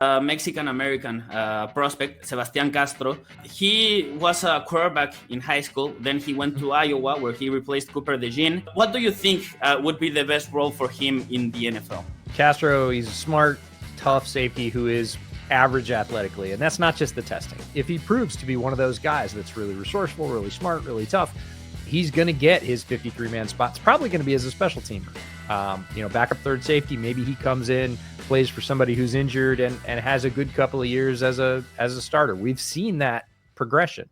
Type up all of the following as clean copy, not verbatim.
Mexican-American prospect, Sebastian Castro. He was a quarterback in high school. Then he went to Iowa, where he replaced Cooper DeJean. What do you think would be the best role for him in the NFL? Castro, he's a smart, tough safety who is average athletically, and that's not just the testing. If he proves to be one of those guys that's really resourceful, really smart, really tough, he's going to get his 53-man spot. It's probably going to be as a special teamer. Backup third safety, maybe he comes in, plays for somebody who's injured and has a good couple of years as a starter. We've seen that progression.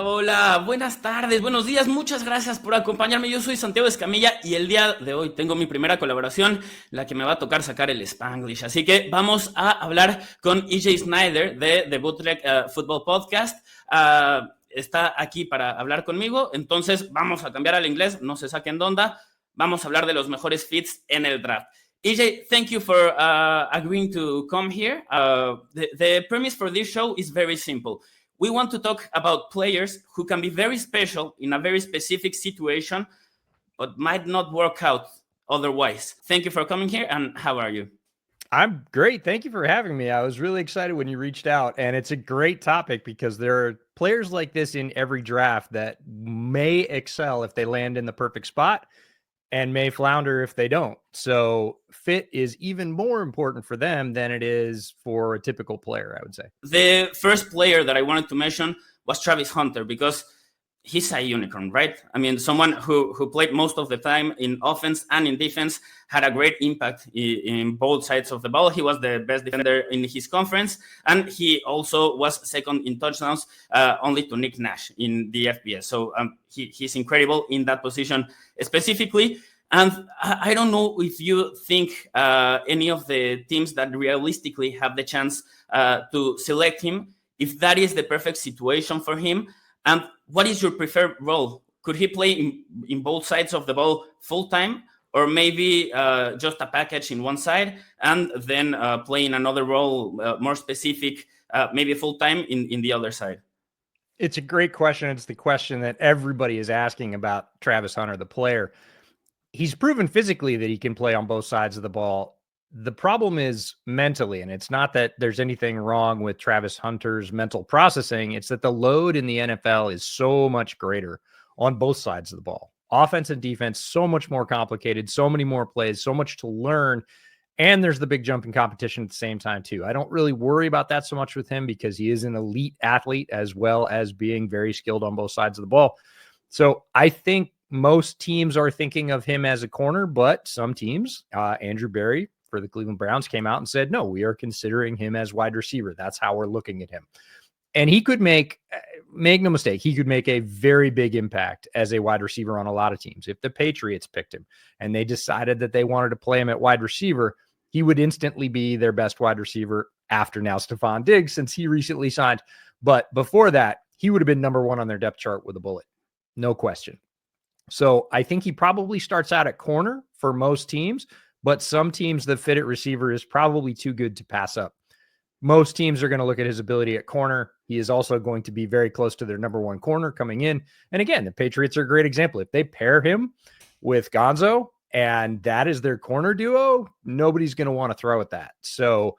Hola, buenas tardes, buenos días, muchas gracias por acompañarme. Yo soy Santiago Escamilla y el día de hoy tengo mi primera colaboración, la que me va a tocar sacar el Spanglish. Así que vamos a hablar con EJ Snyder de The Bootleg Football Podcast. Está aquí para hablar conmigo, entonces vamos a cambiar al inglés, no se saquen de onda. Vamos a hablar de los mejores fits en el draft. EJ, thank you for agreeing to come here. The premise for this show is very simple. We want to talk about players who can be very special in a very specific situation, but might not work out otherwise. Thank you for coming here, and how are you? I'm great. Thank you for having me. I was really excited when you reached out, and it's a great topic because there are players like this in every draft that may excel if they land in the perfect spot and may flounder if they don't. So fit is even more important for them than it is for a typical player, I would say. The first player that I wanted to mention was Travis Hunter because he's a unicorn, right? I mean, someone who played most of the time in offense and in defense, had a great impact in both sides of the ball. He was the best defender in his conference, and he also was second in touchdowns, only to Nick Nash in the FBS. So he's incredible in that position specifically. And I don't know if you think any of the teams that realistically have the chance to select him, if that is the perfect situation for him. And what is your preferred role? Could he play in both sides of the ball full-time, or maybe just a package in one side and then play in another role more specific, maybe full-time in the other side? It's a great question. It's the question that everybody is asking about Travis Hunter, the player. He's proven physically that he can play on both sides of the ball. The problem is mentally, and it's not that there's anything wrong with Travis Hunter's mental processing. It's that the load in the NFL is so much greater on both sides of the ball. Offense and defense, so much more complicated, so many more plays, so much to learn. And there's the big jump in competition at the same time too. I don't really worry about that so much with him because he is an elite athlete as well as being very skilled on both sides of the ball. So I think most teams are thinking of him as a corner, but some teams, Andrew Berry for the Cleveland Browns came out and said, no, we are considering him as wide receiver. That's how we're looking at him. And he could make no mistake, he could make a very big impact as a wide receiver on a lot of teams. If the Patriots picked him and they decided that they wanted to play him at wide receiver, he would instantly be their best wide receiver after now Stephon Diggs, since he recently signed. But before that, he would have been number one on their depth chart with a bullet. No question. So I think he probably starts out at corner for most teams, but some teams that fit at receiver is probably too good to pass up. Most teams are going to look at his ability at corner. He is also going to be very close to their number one corner coming in. And again, the Patriots are a great example. If they pair him with Gonzo and that is their corner duo, nobody's going to want to throw at that. So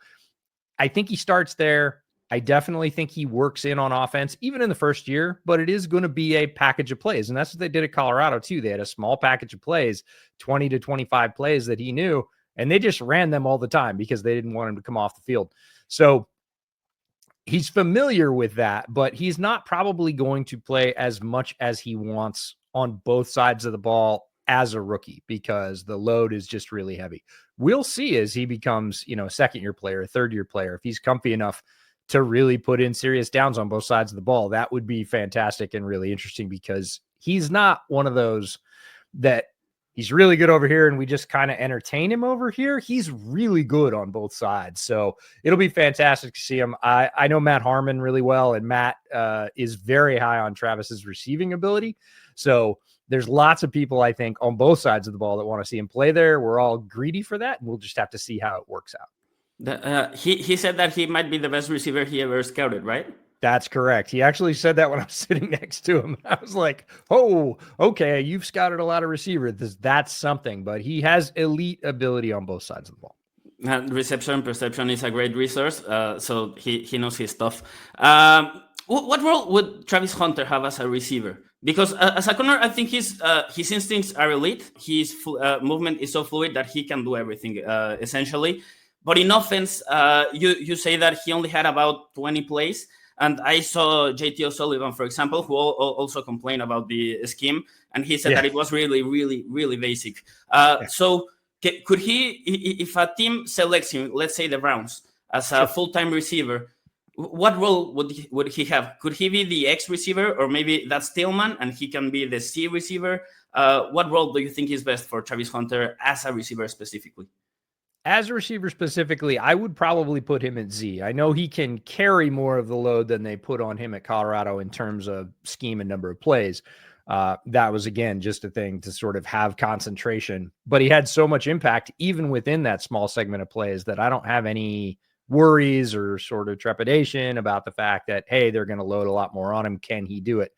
I think he starts there. I definitely think he works in on offense, even in the first year, but it is going to be a package of plays. And that's what they did at Colorado too. They had a small package of plays, 20 to 25 plays that he knew, and they just ran them all the time because they didn't want him to come off the field. So he's familiar with that, but he's not probably going to play as much as he wants on both sides of the ball as a rookie because the load is just really heavy. We'll see as he becomes, a second-year player, a third-year player, if he's comfy enough to really put in serious downs on both sides of the ball. That would be fantastic and really interesting because he's not one of those that he's really good over here and we just kind of entertain him over here. He's really good on both sides. So it'll be fantastic to see him. I know Matt Harmon really well, and Matt is very high on Travis's receiving ability. So there's lots of people, I think, on both sides of the ball that want to see him play there. We're all greedy for that, and we'll just have to see how it works out. He said that he might be the best receiver he ever scouted, right? That's correct. He actually said that when I was sitting next to him. I was like, oh, okay, you've scouted a lot of receivers. That's something, but he has elite ability on both sides of the ball. Reception perception is a great resource, so he knows his stuff. What role would Travis Hunter have as a receiver? Because as a corner, I think his instincts are elite. His movement is so fluid that he can do everything essentially. But in offense, you say that he only had about 20 plays. And I saw JT O'Sullivan, for example, who also complained about the scheme. And he said that it was really, really, really basic. So could he, if a team selects him, let's say the Browns, as a full-time receiver, what role would he have? Could he be the X receiver, or maybe that's Tillman and he can be the C receiver? What role do you think is best for Travis Hunter as a receiver specifically? As a receiver specifically, I would probably put him at Z. I know he can carry more of the load than they put on him at Colorado in terms of scheme and number of plays. That was, again, just a thing to sort of have concentration. But he had so much impact, even within that small segment of plays, that I don't have any worries or sort of trepidation about the fact that, hey, they're going to load a lot more on him. Can he do it?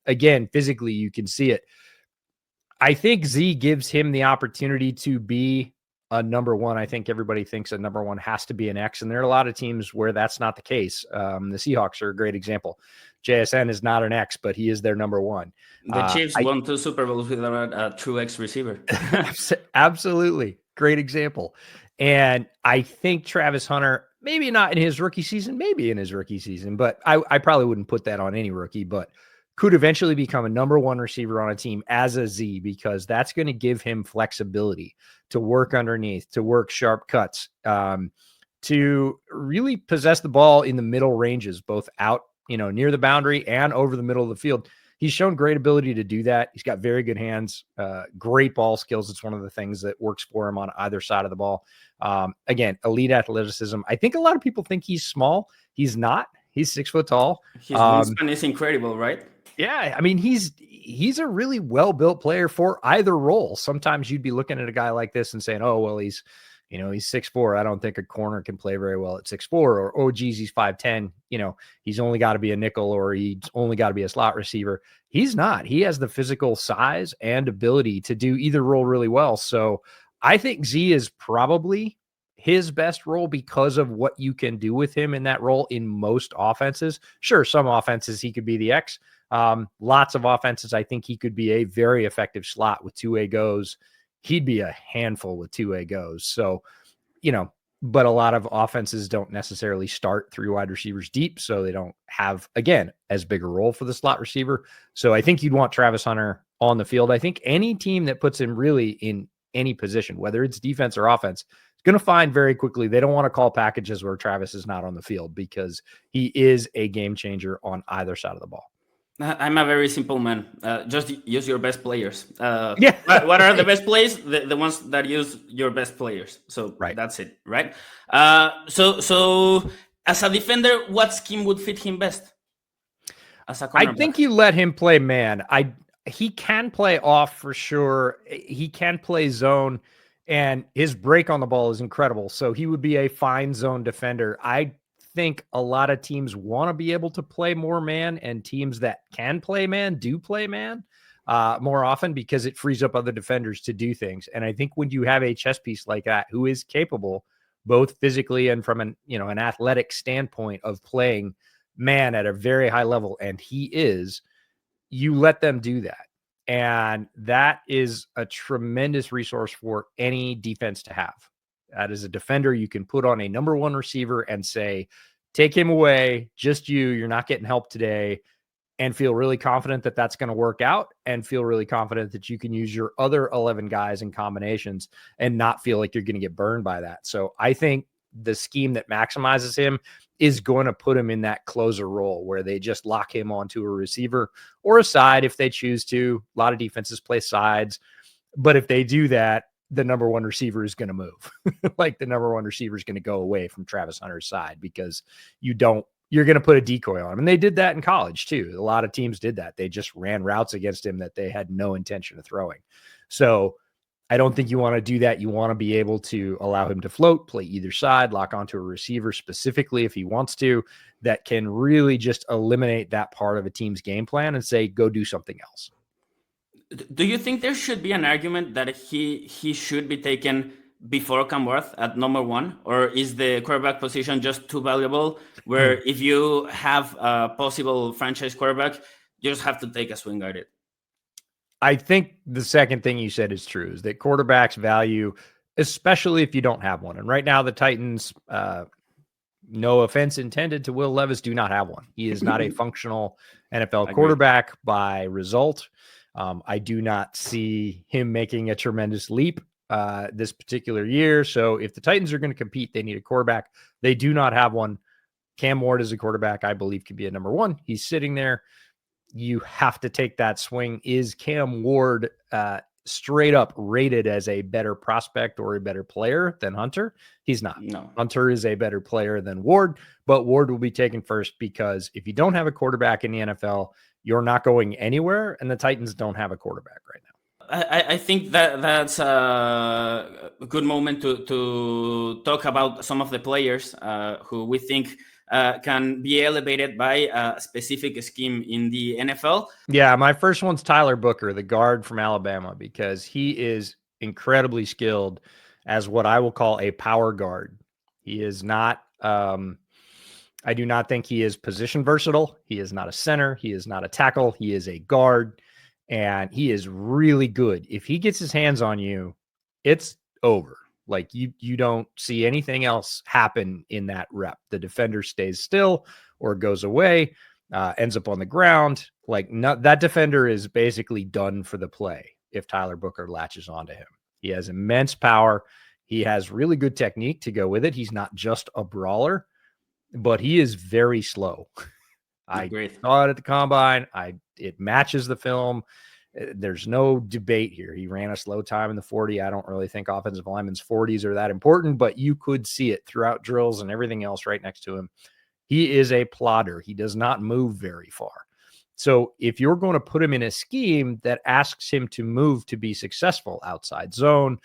Again, physically, you can see it. I think Z gives him the opportunity to be a number one. I think everybody thinks a number one has to be an X, and there are a lot of teams where that's not the case. The Seahawks are a great example. JSN is not an X, but he is their number one. The Chiefs won 2 Super Bowls without a true X receiver. Absolutely. Great example. And I think Travis Hunter, maybe not in his rookie season, maybe in his rookie season, but I probably wouldn't put that on any rookie, but could eventually become a number one receiver on a team as a Z, because that's going to give him flexibility to work underneath, to work sharp cuts, to really possess the ball in the middle ranges, both out, near the boundary and over the middle of the field. He's shown great ability to do that. He's got very good hands, great ball skills. It's one of the things that works for him on either side of the ball. Again, elite athleticism. I think a lot of people think he's small. He's not. He's 6 foot tall. His wingspan is incredible, right? Yeah, I mean, he's a really well-built player for either role. Sometimes you'd be looking at a guy like this and saying, oh, well, he's 6'4". I don't think a corner can play very well at 6'4", or, oh, geez, he's 5'10". He's only got to be a nickel, or he's only got to be a slot receiver. He's not. He has the physical size and ability to do either role really well. So I think Z is probably his best role because of what you can do with him in that role in most offenses. Sure, some offenses he could be the X. Lots of offenses, I think he could be a very effective slot with two-way goes. He'd be a handful with two-way goes. So, but a lot of offenses don't necessarily start 3 wide receivers deep, so they don't have, again, as big a role for the slot receiver. So I think you'd want Travis Hunter on the field. I think any team that puts him really in any position, whether it's defense or offense, is going to find very quickly they don't want to call packages where Travis is not on the field, because he is a game changer on either side of the ball. I'm a very simple man. Just use your best players. Yeah. What are the best plays? The ones that use your best players. So That's it, right? So as a defender, what scheme would fit him best? As a cornerback? I think you let him play man. He can play off for sure. He can play zone, and his break on the ball is incredible. So he would be a fine zone defender. I think a lot of teams want to be able to play more man, and teams that can play man do play man more often, because it frees up other defenders to do things. And I think when you have a chess piece like that, who is capable both physically and from an athletic standpoint of playing man at a very high level, and he is, you let them do that. And that is a tremendous resource for any defense to have. That is a defender you can put on a number one receiver and say, take him away, just you're not getting help today, and feel really confident that that's going to work out, and feel really confident that you can use your other 11 guys in combinations and not feel like you're going to get burned by that. So I think the scheme that maximizes him is going to put him in that closer role where they just lock him onto a receiver or a side if they choose to. A lot of defenses play sides, but if they do that, the number one receiver is going to move. Like the number one receiver is going to go away from Travis Hunter's side, because you're going to put a decoy on him. And they did that in college too. A lot of teams did that. They just ran routes against him that they had no intention of throwing. So I don't think you want to do that. You want to be able to allow him to float, play either side, lock onto a receiver specifically if he wants to, that can really just eliminate that part of a team's game plan and say, go do something else. Do you think there should be an argument that he should be taken before Cam Worth at number 1, or is the quarterback position just too valuable where if you have a possible franchise quarterback, you just have to take a swing at it? I think the second thing you said is true, is that quarterbacks value, especially if you don't have one. And right now the Titans, no offense intended to Will Levis, do not have one. He is not a functional NFL quarterback by result. I do not see him making a tremendous leap this particular year. So if the Titans are going to compete, they need a quarterback. They do not have one. Cam Ward is a quarterback I believe could be a number 1. He's sitting there. You have to take that swing. Is Cam Ward straight up rated as a better prospect or a better player than Hunter? He's not. No. Hunter is a better player than Ward, but Ward will be taken first because if you don't have a quarterback in the NFL, you're not going anywhere, and the Titans don't have a quarterback right now. I think that's a good moment to talk about some of the players who we think can be elevated by a specific scheme in the NFL. Yeah, my first one's Tyler Booker, the guard from Alabama, because he is incredibly skilled as what I will call a power guard. He is not, I do not think he is position versatile. He is not a center. He is not a tackle. He is a guard, and he is really good. If he gets his hands on you, it's over. Like you don't see anything else happen in that rep. The defender stays still or goes away, ends up on the ground. Like that defender is basically done for the play if Tyler Booker latches onto him. He has immense power. He has really good technique to go with it. He's not just a brawler, but he is very slow. I saw it at the combine. It matches the film. There's no debate here. He ran a slow time in the 40. I don't really think offensive linemen's 40s are that important, but you could see it throughout drills and everything else right next to him. He is a plodder. He does not move very far. So if you're going to put him in a scheme that asks him to move to be successful, outside zone,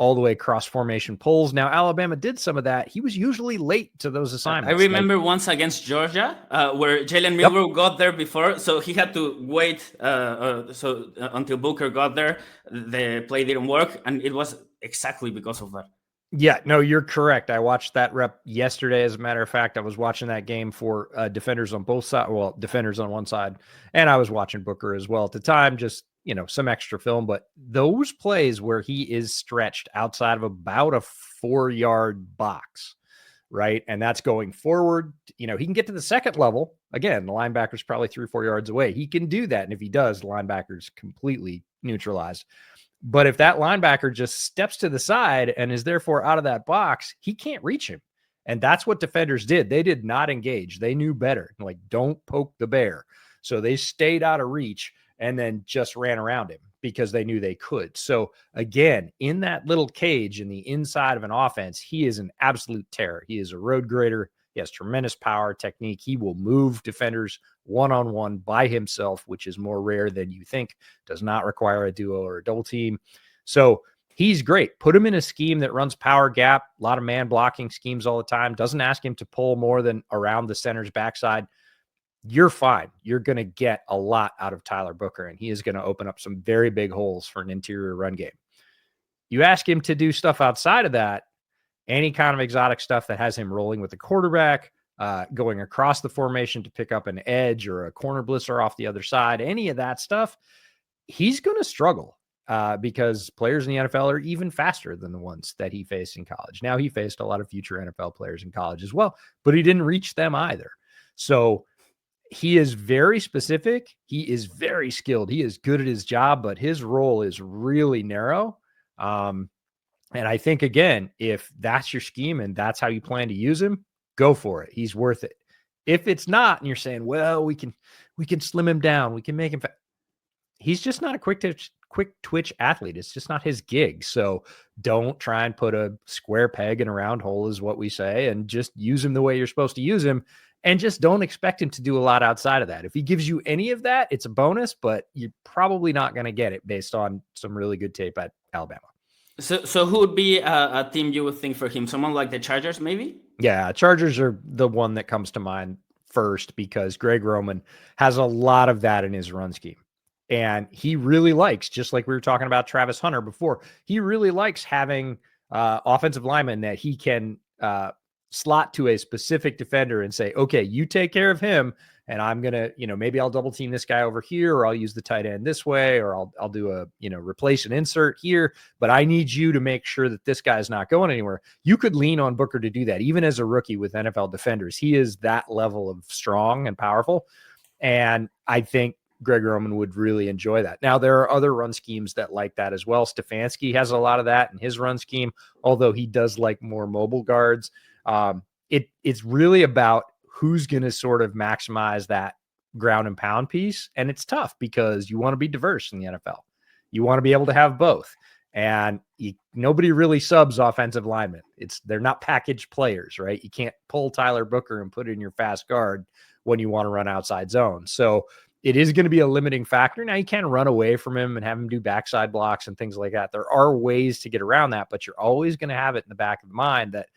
all the way across formation pulls. Now, Alabama did some of that. He was usually late to those assignments. I remember once against Georgia where Jalen Milroe got there before, so he had to wait until Booker got there. The play didn't work, and it was exactly because of that. Yeah, no, you're correct. I watched that rep yesterday. As a matter of fact, I was watching that game for defenders on both sides. Well, defenders on one side, and I was watching Booker as well at the time, just some extra film, but those plays where he is stretched outside of about a 4-yard box, right? And that's going forward. He can get to the second level. Again, the linebacker's probably 3 or 4 yards away. He can do that. And if he does, the linebacker's completely neutralized. But if that linebacker just steps to the side and is therefore out of that box, he can't reach him. And that's what defenders did. They did not engage. They knew better. Like, don't poke the bear. So they stayed out of reach and then just ran around him because they knew they could. So again, in that little cage in the inside of an offense, he is an absolute terror. He is a road grader. He has tremendous power, technique. He will move defenders one-on-one by himself, which is more rare than you think. Does not require a duo or a double team. So he's great. Put him in a scheme that runs power gap, a lot of man blocking schemes all the time. Doesn't ask him to pull more than around the center's backside. You're fine. You're going to get a lot out of Tyler Booker, and he is going to open up some very big holes for an interior run game. You ask him to do stuff outside of that, any kind of exotic stuff that has him rolling with the quarterback, going across the formation to pick up an edge or a corner blitzer off the other side, any of that stuff, he's going to struggle because players in the NFL are even faster than the ones that he faced in college. Now, he faced a lot of future NFL players in college as well, but he didn't reach them either. So he is very specific. He is very skilled. He is good at his job, but his role is really narrow. And I think, again, if that's your scheme and that's how you plan to use him, go for it. He's worth it. If it's not, and you're saying, well, we can slim him down, we can make him he's just not a quick twitch athlete. It's just not his gig. So don't try and put a square peg in a round hole, is what we say, and just use him the way you're supposed to use him. and just don't expect him to do a lot outside of that. If he gives you any of that, it's a bonus, but you're probably not going to get it based on some really good tape at Alabama. So who would be a team you would think for him? Someone like the Chargers, maybe? Yeah, Chargers are the one that comes to mind first because Greg Roman has a lot of that in his run scheme. And he really likes, just like we were talking about Travis Hunter before, he really likes having offensive linemen that he can slot to a specific defender and say, okay, you take care of him. And I'm going to, maybe I'll double team this guy over here, or I'll use the tight end this way, or I'll do a, replace and insert here, but I need you to make sure that this guy's not going anywhere. You could lean on Booker to do that. Even as a rookie with NFL defenders, he is that level of strong and powerful. And I think Greg Roman would really enjoy that. Now, there are other run schemes that like that as well. Stefanski has a lot of that in his run scheme, although he does like more mobile guards. It's really about who's going to sort of maximize that ground and pound piece. And it's tough because you want to be diverse in the NFL. You want to be able to have both. And nobody really subs offensive linemen. They're not packaged players, right? You can't pull Tyler Booker and put it in your fast guard when you want to run outside zone. So it is going to be a limiting factor. Now, you can run away from him and have him do backside blocks and things like that. There are ways to get around that, but you're always going to have it in the back of the mind that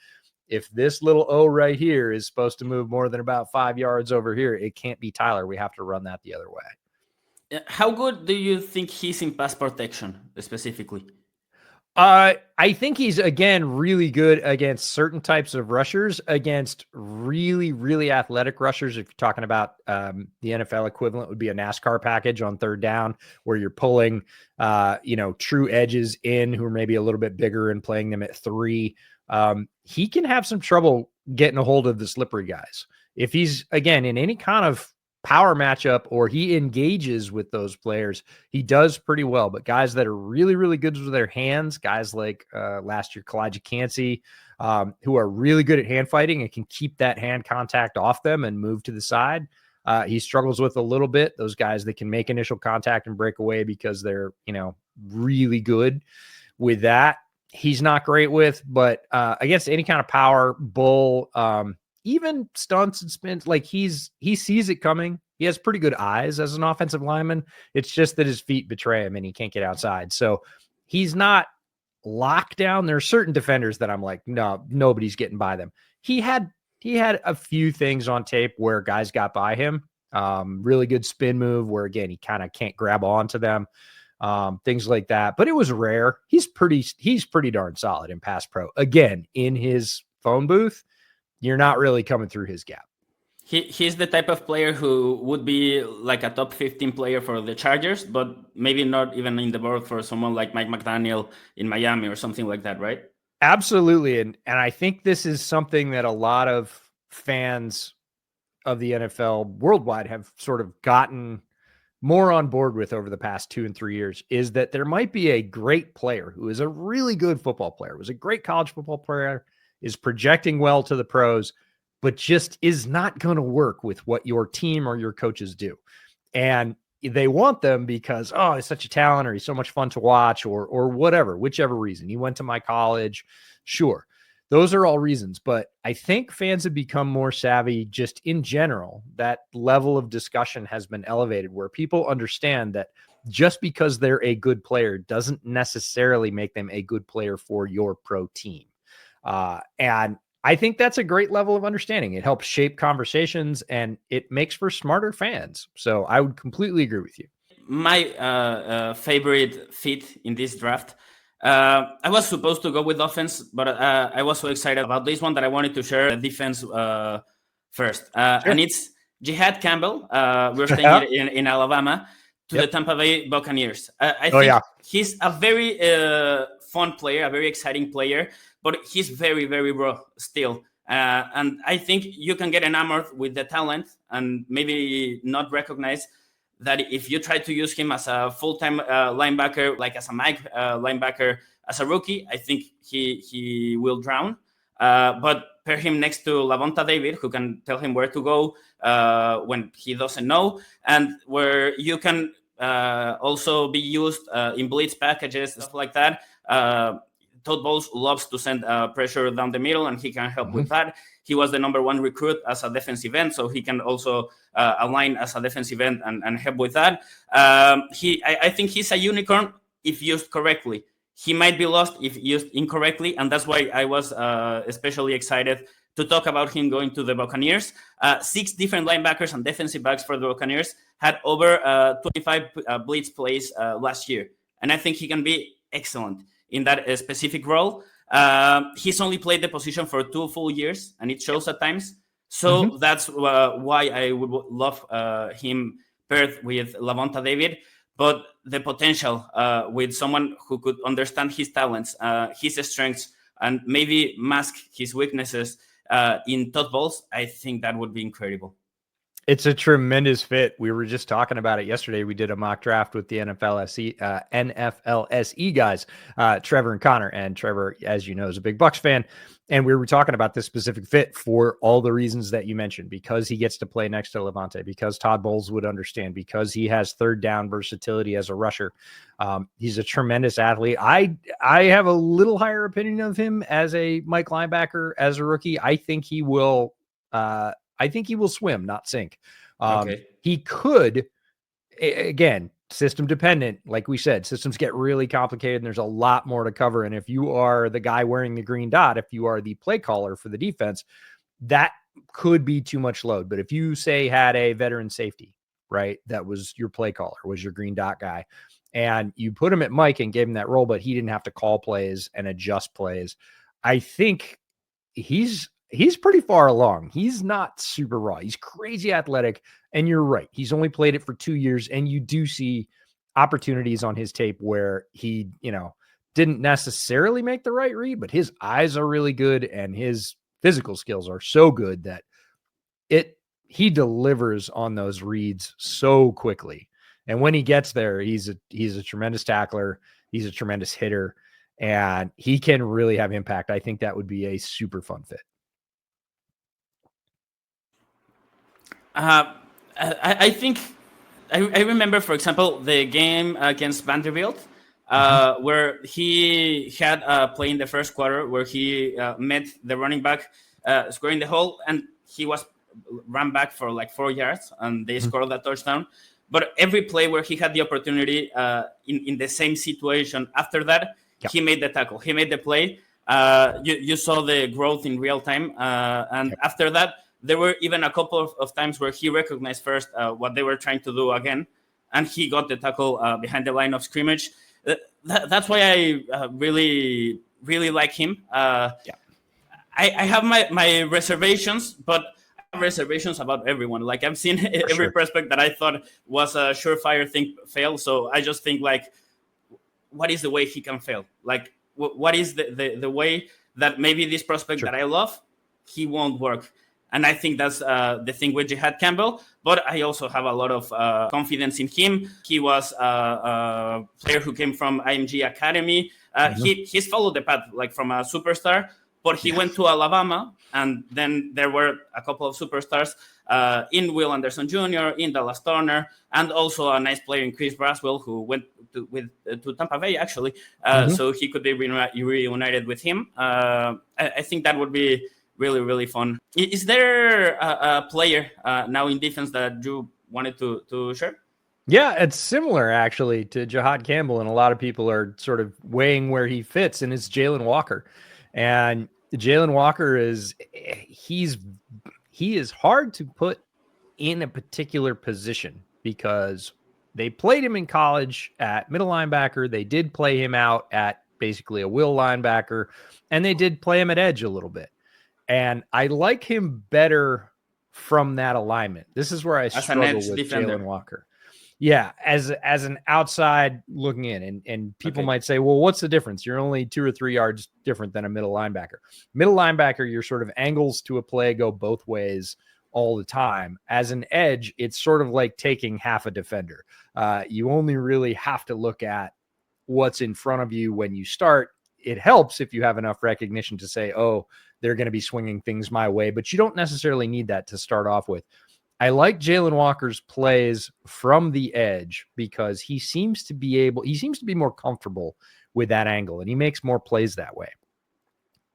if this little O right here is supposed to move more than about 5 yards over here, it can't be Tyler. We have to run that the other way. How good do you think he's in pass protection specifically? I think he's, again, really good against certain types of rushers, against really, really athletic rushers. If you're talking about the NFL equivalent would be a NASCAR package on third down where you're pulling, true edges in who are maybe a little bit bigger and playing them at 3. He can have some trouble getting a hold of the slippery guys. If he's, again, in any kind of power matchup or he engages with those players, he does pretty well. But guys that are really, really good with their hands, guys like last year, Kalijah Cansey, who are really good at hand fighting and can keep that hand contact off them and move to the side. He struggles with a little bit. Those guys that can make initial contact and break away because they're, really good with that. He's not great with, but against any kind of power, bull, even stunts and spins, like he sees it coming. He has pretty good eyes as an offensive lineman. It's just that his feet betray him and he can't get outside. So he's not locked down. There are certain defenders that I'm like, no, nobody's getting by them. He had a few things on tape where guys got by him. Really good spin move where, again, he kind of can't grab onto them. Things like that. But it was rare. He's pretty darn solid in pass pro. Again, in his phone booth, you're not really coming through his gap. He's the type of player who would be like a top 15 player for the Chargers, but maybe not even in the board for someone like Mike McDaniel in Miami or something like that, right? Absolutely. And I think this is something that a lot of fans of the NFL worldwide have sort of gotten more on board with over the past 2 and 3 years, is that there might be a great player who is a really good football player, was a great college football player, is projecting well to the pros, but just is not going to work with what your team or your coaches do. And they want them because, oh, he's such a talent, or he's so much fun to watch, or whatever, whichever reason. He went to my college. Sure. Those are all reasons. But I think fans have become more savvy just in general. That level of discussion has been elevated where people understand that just because they're a good player doesn't necessarily make them a good player for your pro team. And I think that's a great level of understanding. It helps shape conversations and it makes for smarter fans. So I would completely agree with you. My favorite fit in this draft, I was supposed to go with offense, but I was so excited about this one that I wanted to share the defense first. Sure. And it's Jihaad Campbell. We're staying in Alabama to the Tampa Bay Buccaneers. I think he's a very fun player, a very exciting player, but he's very, very raw still. And I think you can get enamored with the talent and maybe not recognize that if you try to use him as a full-time linebacker, like as a Mike linebacker, as a rookie, I think he will drown. But pair him next to Lavonta David, who can tell him where to go when he doesn't know, and where you can also be used in blitz packages, stuff like that. Todd Bowles loves to send pressure down the middle, and he can help with that. he was the #1 recruit as a defensive end, so he can also align as a defensive end and help with that. I think he's a unicorn if used correctly. He might be lost if used incorrectly, and that's why I was especially excited to talk about him going to the Buccaneers. 6 different linebackers and defensive backs for the Buccaneers had over 25 blitz plays last year, and I think he can be excellent in that specific role. He's only played the position for 2 full years, and it shows at times. So that's why I would love him paired with Lavonte David. But the potential with someone who could understand his talents, his strengths, and maybe mask his weaknesses in Todd Bowles, I think that would be incredible. It's a tremendous fit. We were just talking about it yesterday. We did a mock draft with the NFLSE guys, Trevor and Connor. And Trevor, as you know, is a big Bucs fan. And we were talking about this specific fit for all the reasons that you mentioned, because he gets to play next to Lavonte, because Todd Bowles would understand, because he has third down versatility as a rusher. He's a tremendous athlete. I have a little higher opinion of him as a Mike linebacker, as a rookie. I think he will swim, not sink. Okay. He could, again, system dependent. Like we said, systems get really complicated and there's a lot more to cover. And if you are the guy wearing the green dot, if you are the play caller for the defense, that could be too much load. But if you say had a veteran safety, right, that was your play caller, was your green dot guy, and you put him at Mike and gave him that role, but he didn't have to call plays and adjust plays, I think he's pretty far along. He's not super raw. He's crazy athletic. And you're right. He's only played it for 2 years. And you do see opportunities on his tape where he, didn't necessarily make the right read, but his eyes are really good and his physical skills are so good that he delivers on those reads so quickly. And when he gets there, he's a tremendous tackler. He's a tremendous hitter, and he can really have impact. I think that would be a super fun fit. I think I remember, for example, the game against Vanderbilt, where he had a play in the first quarter where he met the running back scoring the hole, and he was ran back for like 4 yards, and they scored that touchdown. But every play where he had the opportunity in the same situation after that, he made the tackle, he made the play. You saw the growth in real time, and after that, there were even a couple of times where he recognized first what they were trying to do again, and he got the tackle behind the line of scrimmage. That's why I really, really like him. I have my reservations, but I have reservations about everyone. Like, I've seen every prospect that I thought was a surefire thing fail. So I just think, like, what is the way he can fail? Like, what is the way that maybe this prospect that I love, he won't work? And I think that's the thing with Jihaad Campbell. But I also have a lot of confidence in him. He was a player who came from IMG Academy. He's followed the path like from a superstar, but he went to Alabama. And then there were a couple of superstars in Will Anderson Jr., in Dallas Turner, and also a nice player in Chris Braswell, who went to Tampa Bay, actually. So he could be reunited with him. I think that would be really, really fun. Is there a player now in defense that you wanted to share? Yeah, it's similar actually to Jihaad Campbell, and a lot of people are sort of weighing where he fits, and it's Jaylen Walker. And Jaylen Walker he is hard to put in a particular position because they played him in college at middle linebacker. They did play him out at basically a will linebacker, and they did play him at edge a little bit. And I like him better from that alignment. This is where I struggle with Jaylen Walker. Yeah, as an outside looking in, and people might say, well, what's the difference? You're only 2 or 3 yards different than a middle linebacker. Middle linebacker, your sort of angles to a play go both ways all the time. As an edge, it's sort of like taking half a defender. You only really have to look at what's in front of you when you start. It helps if you have enough recognition to say, oh, they're going to be swinging things my way, but you don't necessarily need that to start off with. I like Jaylen Walker's plays from the edge because he seems to be more comfortable with that angle, and he makes more plays that way.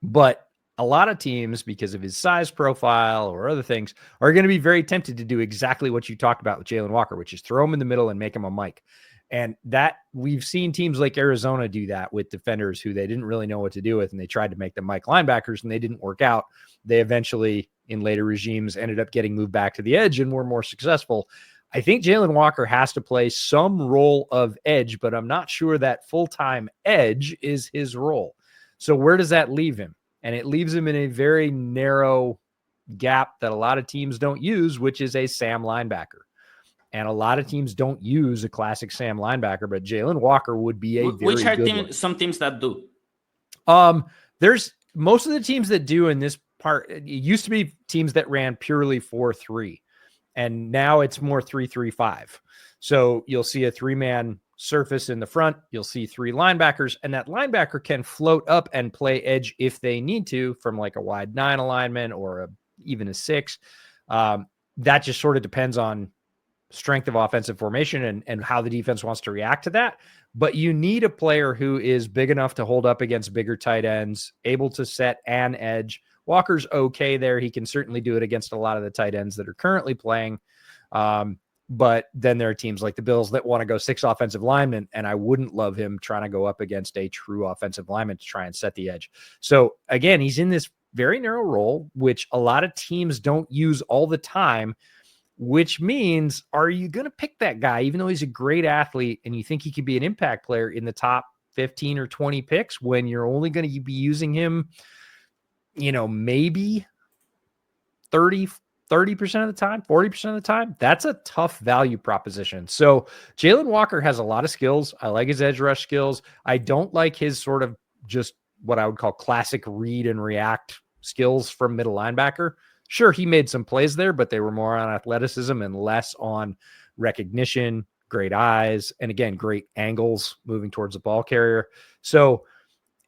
But a lot of teams, because of his size profile or other things, are going to be very tempted to do exactly what you talked about with Jaylen Walker, which is throw him in the middle and make him a Mike. And that we've seen teams like Arizona do that with defenders who they didn't really know what to do with, and they tried to make them Mike linebackers, and they didn't work out. They eventually, in later regimes, ended up getting moved back to the edge and were more successful. I think Jaylen Walker has to play some role of edge, but I'm not sure that full-time edge is his role. So where does that leave him? And it leaves him in a very narrow gap that a lot of teams don't use, which is a Sam linebacker. And a lot of teams don't use a classic Sam linebacker, but Jaylen Walker would be a very good one. Some teams that do? There's most of the teams that do in this part. It used to be teams that ran purely 4-3, and now it's more 3-3-5. So you'll see a 3-man surface in the front. You'll see 3 linebackers, and that linebacker can float up and play edge if they need to from like a wide 9 alignment or even a 6. That just sort of depends on strength of offensive formation and how the defense wants to react to that. But you need a player who is big enough to hold up against bigger tight ends, able to set an edge. Walker's okay there. He can certainly do it against a lot of the tight ends that are currently playing. But then there are teams like the Bills that want to go 6 offensive linemen, and I wouldn't love him trying to go up against a true offensive lineman to try and set the edge. So again, he's in this very narrow role, which a lot of teams don't use all the time, which means, are you going to pick that guy, even though he's a great athlete and you think he could be an impact player in the top 15 or 20 picks, when you're only going to be using him, maybe 30% of the time, 40% of the time? That's a tough value proposition. So Jaylen Walker has a lot of skills. I like his edge rush skills. I don't like his sort of just what I would call classic read and react skills from middle linebacker. Sure, he made some plays there, but they were more on athleticism and less on recognition, great eyes, and again, great angles moving towards the ball carrier. So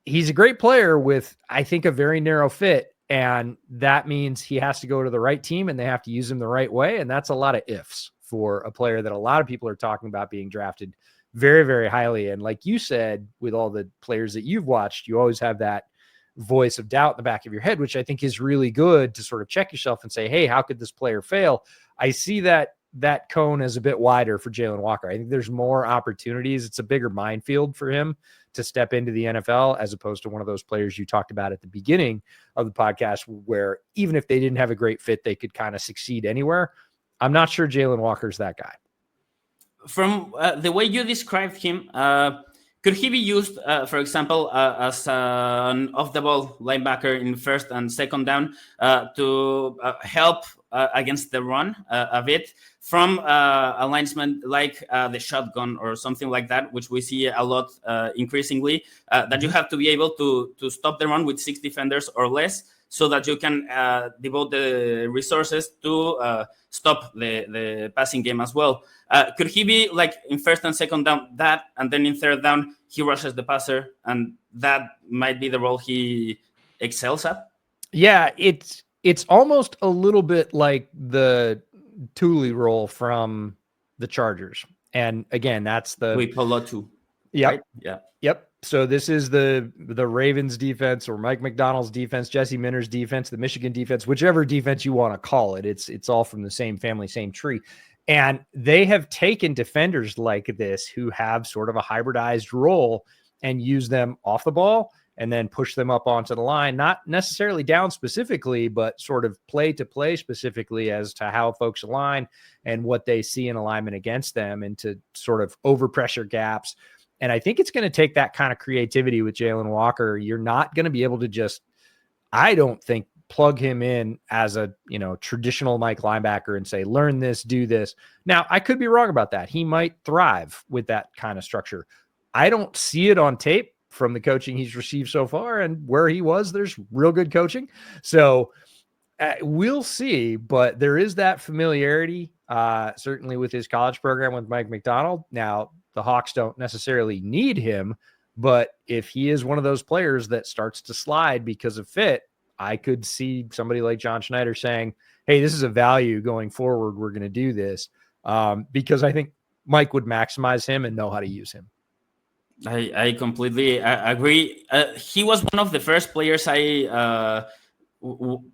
he's a great player with, I think, a very narrow fit. And that means he has to go to the right team and they have to use him the right way. And that's a lot of ifs for a player that a lot of people are talking about being drafted very, very highly. And like you said, with all the players that you've watched, you always have that voice of doubt in the back of your head, which I think is really good to sort of check yourself and say, hey, how could this player fail? I see that cone is a bit wider for Jaylen Walker. I think there's more opportunities. It's a bigger minefield for him to step into the NFL, as opposed to one of those players you talked about at the beginning of the podcast, where even if they didn't have a great fit, they could kind of succeed anywhere. I'm not sure Jaylen Walker's that guy. From the way you described him, could he be used, for example, as an off-the-ball linebacker in first and second down to help against the run a bit from a linesman like the shotgun or something like that, which we see a lot increasingly, that you have to be able to stop the run with 6 defenders or less, so that you can devote the resources to stop the passing game as well. Could he be like in first and second down that, and then in third down, he rushes the passer, and that might be the role he excels at? Yeah, it's almost a little bit like the Thule role from the Chargers. And again, that's the... We Polo too. Yep. Right? Yeah. Yep. So this is the Ravens defense, or Mike McDonald's defense, Jesse Minter's defense, the Michigan defense, whichever defense you want to call it. It's all from the same family, same tree. And they have taken defenders like this who have sort of a hybridized role and use them off the ball and then push them up onto the line, not necessarily down specifically, but sort of play to play specifically as to how folks align and what they see in alignment against them, and to sort of overpressure gaps. And I think it's going to take that kind of creativity with Jaylen Walker. You're not going to be able to just, I don't think, plug him in as a, traditional Mike linebacker and say, learn this, do this. Now, I could be wrong about that. He might thrive with that kind of structure. I don't see it on tape from the coaching he's received so far, and where he was, there's real good coaching. So we'll see, but there is that familiarity, certainly with his college program with Mike McDonald. Now, the Hawks don't necessarily need him, but if he is one of those players that starts to slide because of fit, I could see somebody like John Snyder saying, hey, this is a value going forward. We're going to do this, because I think Mike would maximize him and know how to use him. I completely agree. He was one of the first players I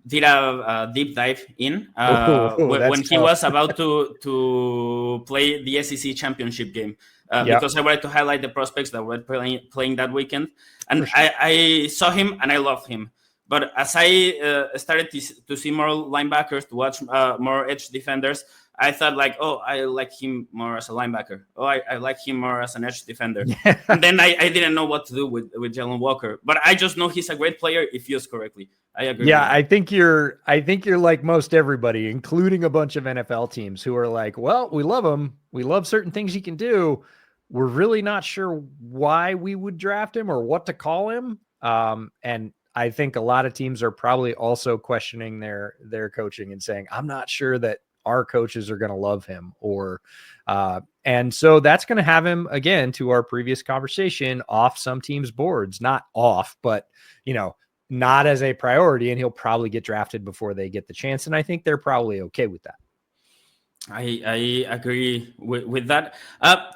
did a deep dive in when he tough. was about to play the SEC championship game. Because I wanted to highlight the prospects that were playing that weekend. And sure. I saw him and I loved him. But as I started to see more linebackers, to watch more edge defenders, I thought like, oh, I like him more as a linebacker. Oh, I like him more as an edge defender. Yeah. And then I didn't know what to do with Jaylen Walker. But I just know he's a great player if used correctly. I agree. Yeah, I think you're like most everybody, including a bunch of NFL teams who are like, well, we love him. We love certain things he can do. We're really not sure why we would draft him or what to call him. And I think a lot of teams are probably also questioning their coaching and saying, I'm not sure that our coaches are going to love him and so that's going to have him, again, to our previous conversation, off some teams' boards, not off, but, not as a priority. And he'll probably get drafted before they get the chance. And I think they're probably okay with that. I agree with that.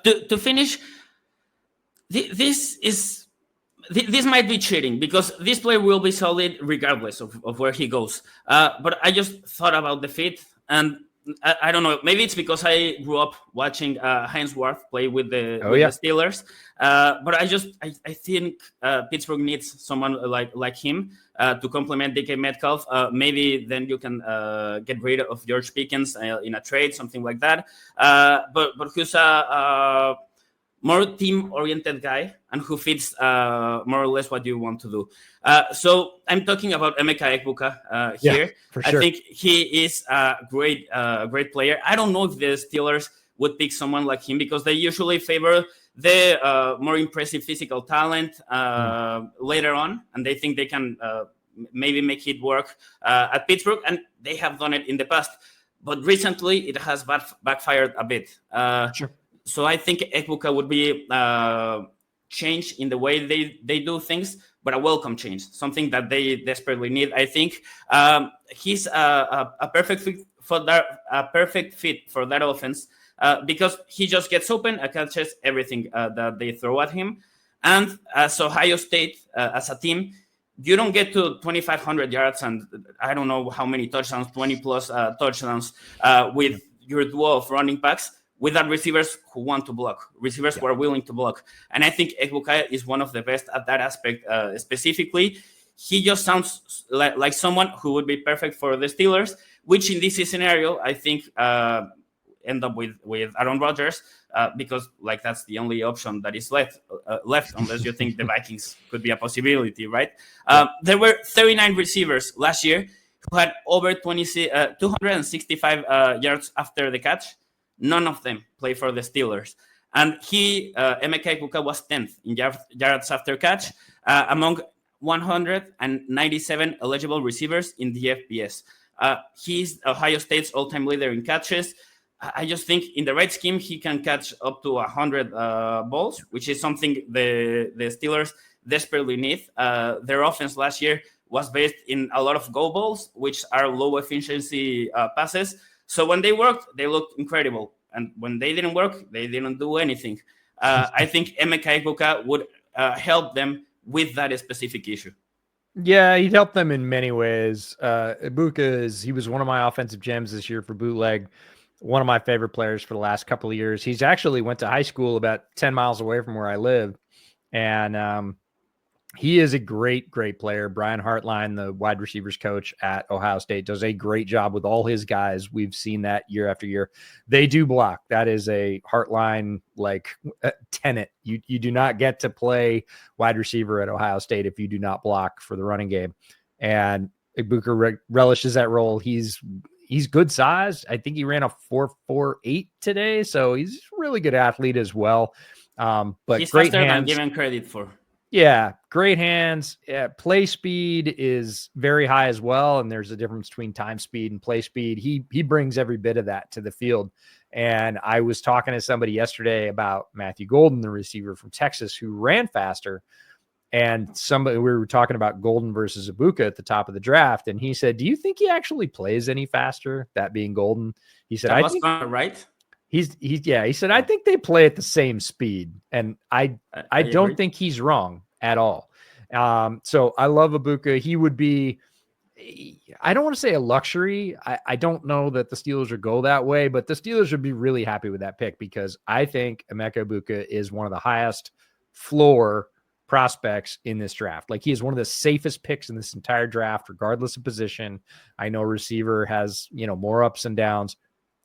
To finish, this might be cheating because this player will be solid regardless of where he goes. But I just thought about the fit, and I don't know. Maybe it's because I grew up watching Hines Ward play with the Steelers. But I think Pittsburgh needs someone like him to complement DK Metcalf. Maybe then you can get rid of George Pickens in a trade, something like that. But who's a more team-oriented guy and who fits more or less what you want to do. So I'm talking about Emeka Egbuka here. Yeah, for sure. I think he is a great player. I don't know if the Steelers would pick someone like him because they usually favor the more impressive physical talent later on, and they think they can maybe make it work at Pittsburgh, and they have done it in the past. But recently, it has backfired a bit. Sure. So I think Egbuka would be change in the way they do things, but a welcome change, something that they desperately need. I think he's a perfect fit for that offense because he just gets open and catches everything that they throw at him. And as Ohio State, as a team, you don't get to 2,500 yards and I don't know how many touchdowns, 20 plus touchdowns with your duo of running backs without receivers who want to block, receivers who are willing to block. And I think Egbuka is one of the best at that aspect specifically. He just sounds like someone who would be perfect for the Steelers, which in this scenario, I think end up with Aaron Rodgers because like that's the only option that is left unless you think the Vikings could be a possibility, right? There were 39 receivers last year who had over 265 yards after the catch. None of them play for the Steelers. And Emeka Egbuka was 10th in yards after catch among 197 eligible receivers in the FBS. He's Ohio State's all-time leader in catches. I just think in the right scheme, he can catch up to 100 balls, which is something the Steelers desperately need. Their offense last year was based in a lot of go balls, which are low efficiency passes. So when they worked, they looked incredible. And when they didn't work, they didn't do anything. I think Emeka Egbuka would help them with that specific issue. Yeah, he'd help them in many ways. Egbuka he was one of my offensive gems this year for Bootleg. One of my favorite players for the last couple of years. He's actually went to high school about 10 miles away from where I live. And he is a great, great player. Brian Hartline, the wide receivers coach at Ohio State, does a great job with all his guys. We've seen that year after year. They do block. That is a Hartline tenet. You do not get to play wide receiver at Ohio State if you do not block for the running game. And Egbuka relishes that role. He's good size. I think he ran a 4.48 today, so he's a really good athlete as well. But he's great faster hands. than given credit for. Yeah, great hands. Yeah, play speed is very high as well, and there's a difference between time speed and play speed. He brings every bit of that to the field. And I was talking to somebody yesterday about Matthew Golden, the receiver from Texas, who ran faster. And we were talking about Golden versus Egbuka at the top of the draft, and he said, "Do you think he actually plays any faster?" That being Golden, he said, "I think right." He said, "I think they play at the same speed," and I don't think he's wrong at all. So I love Egbuka. I don't want to say a luxury. I don't know that the Steelers would go that way, but the Steelers would be really happy with that pick because I think Emeka Egbuka is one of the highest floor prospects in this draft. Like he is one of the safest picks in this entire draft, regardless of position. I know receiver has, more ups and downs.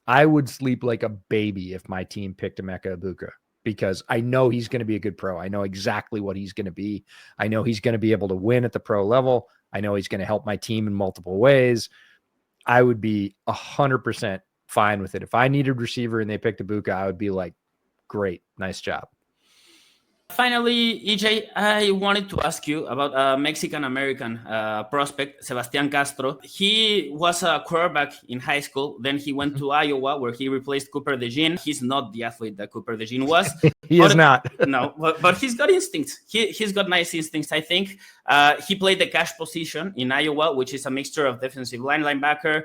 I would sleep like a baby if my team picked Emeka Egbuka because I know he's going to be a good pro. I know exactly what he's going to be. I know he's going to be able to win at the pro level. I know he's going to help my team in multiple ways. I would be 100% fine with it. If I needed receiver and they picked Egbuka, I would be like, great, nice job. Finally, EJ, I wanted to ask you about a Mexican-American prospect, Sebastian Castro. He was a quarterback in high school. Then he went to Iowa, where he replaced Cooper DeJean. He's not the athlete that Cooper DeJean was. He is not. No, but he's got instincts. He's got nice instincts, I think. He played the cash position in Iowa, which is a mixture of defensive linebacker,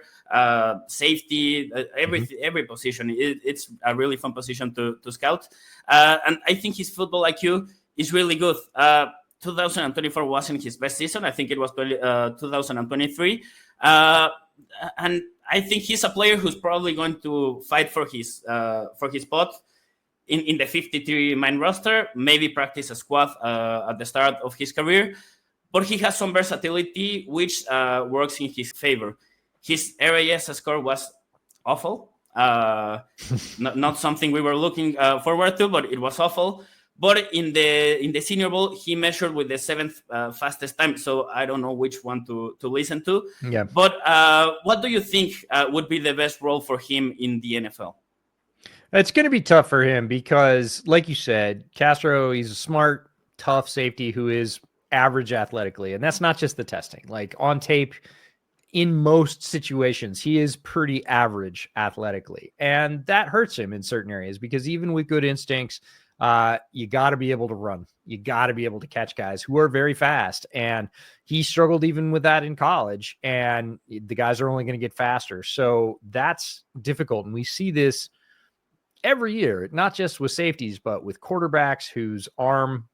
safety, every position. It's a really fun position to scout. And I think his football IQ is really good. 2024 wasn't his best season. I think it was 2023. And I think he's a player who's probably going to fight for his spot in the 53-man roster, maybe practice a squad at the start of his career. But he has some versatility, which works in his favor. His RAS score was awful. Not something we were looking forward to, but it was awful. But in the Senior Bowl, he measured with the 7th fastest time. So I don't know which one to listen to. Yeah. But what do you think would be the best role for him in the NFL? It's going to be tough for him because, like you said, Castro, he's a smart, tough safety who is average athletically. And that's not just the testing. Like on tape, in most situations, he is pretty average athletically. And that hurts him in certain areas because even with good instincts, you got to be able to run. You got to be able to catch guys who are very fast. And he struggled even with that in college. And the guys are only going to get faster. So that's difficult. And we see this every year, not just with safeties, but with quarterbacks whose arm,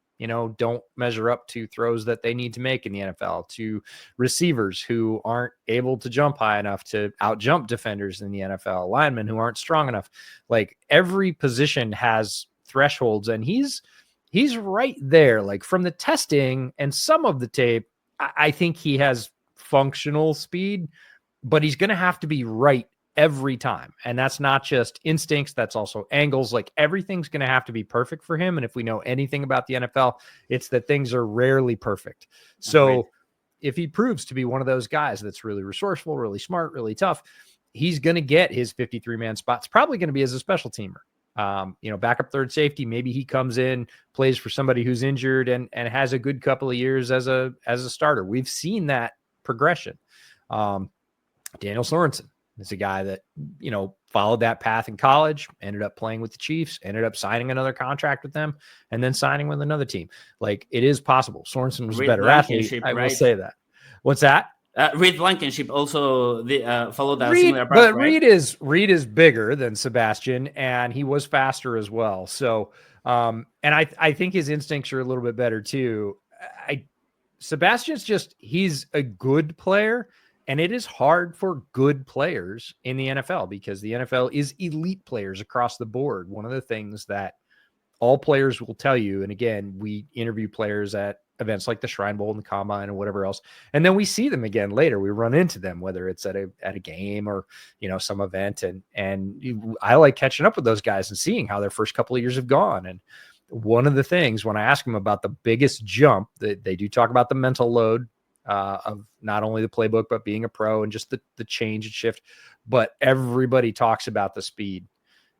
don't measure up to throws that they need to make in the NFL, to receivers who aren't able to jump high enough to out-jump defenders in the NFL, linemen who aren't strong enough. Like every position has thresholds, and he's right there. Like from the testing and some of the tape, I think he has functional speed, but he's going to have to be right every time. And that's not just instincts, that's also angles. Like everything's going to have to be perfect for him. And if we know anything about the NFL, it's that things are rarely perfect. So if he proves to be one of those guys that's really resourceful, really smart, really tough, he's going to get his 53-man spot. It's probably going to be as a special teamer. Backup third safety. Maybe he comes in, plays for somebody who's injured and has a good couple of years as a starter. We've seen that progression. Daniel Sorensen is a guy that, followed that path in college, ended up playing with the Chiefs, ended up signing another contract with them, and then signing with another team. Like it is possible. Sorensen was a better athlete. I will say that. What's that? Reed Blankenship also followed that similar path, but right? Reed is bigger than Sebastian, and he was faster as well. So, and I think his instincts are a little bit better too. Sebastian's he's a good player. And it is hard for good players in the NFL because the NFL is elite players across the board. One of the things that all players will tell you, and again, we interview players at events like the Shrine Bowl and the Combine and whatever else, and then we see them again later. We run into them, whether it's at a game or some event, and I like catching up with those guys and seeing how their first couple of years have gone. And one of the things when I ask them about the biggest jump, that they do talk about the mental load. Of not only the playbook, but being a pro and just the change and shift. But everybody talks about the speed.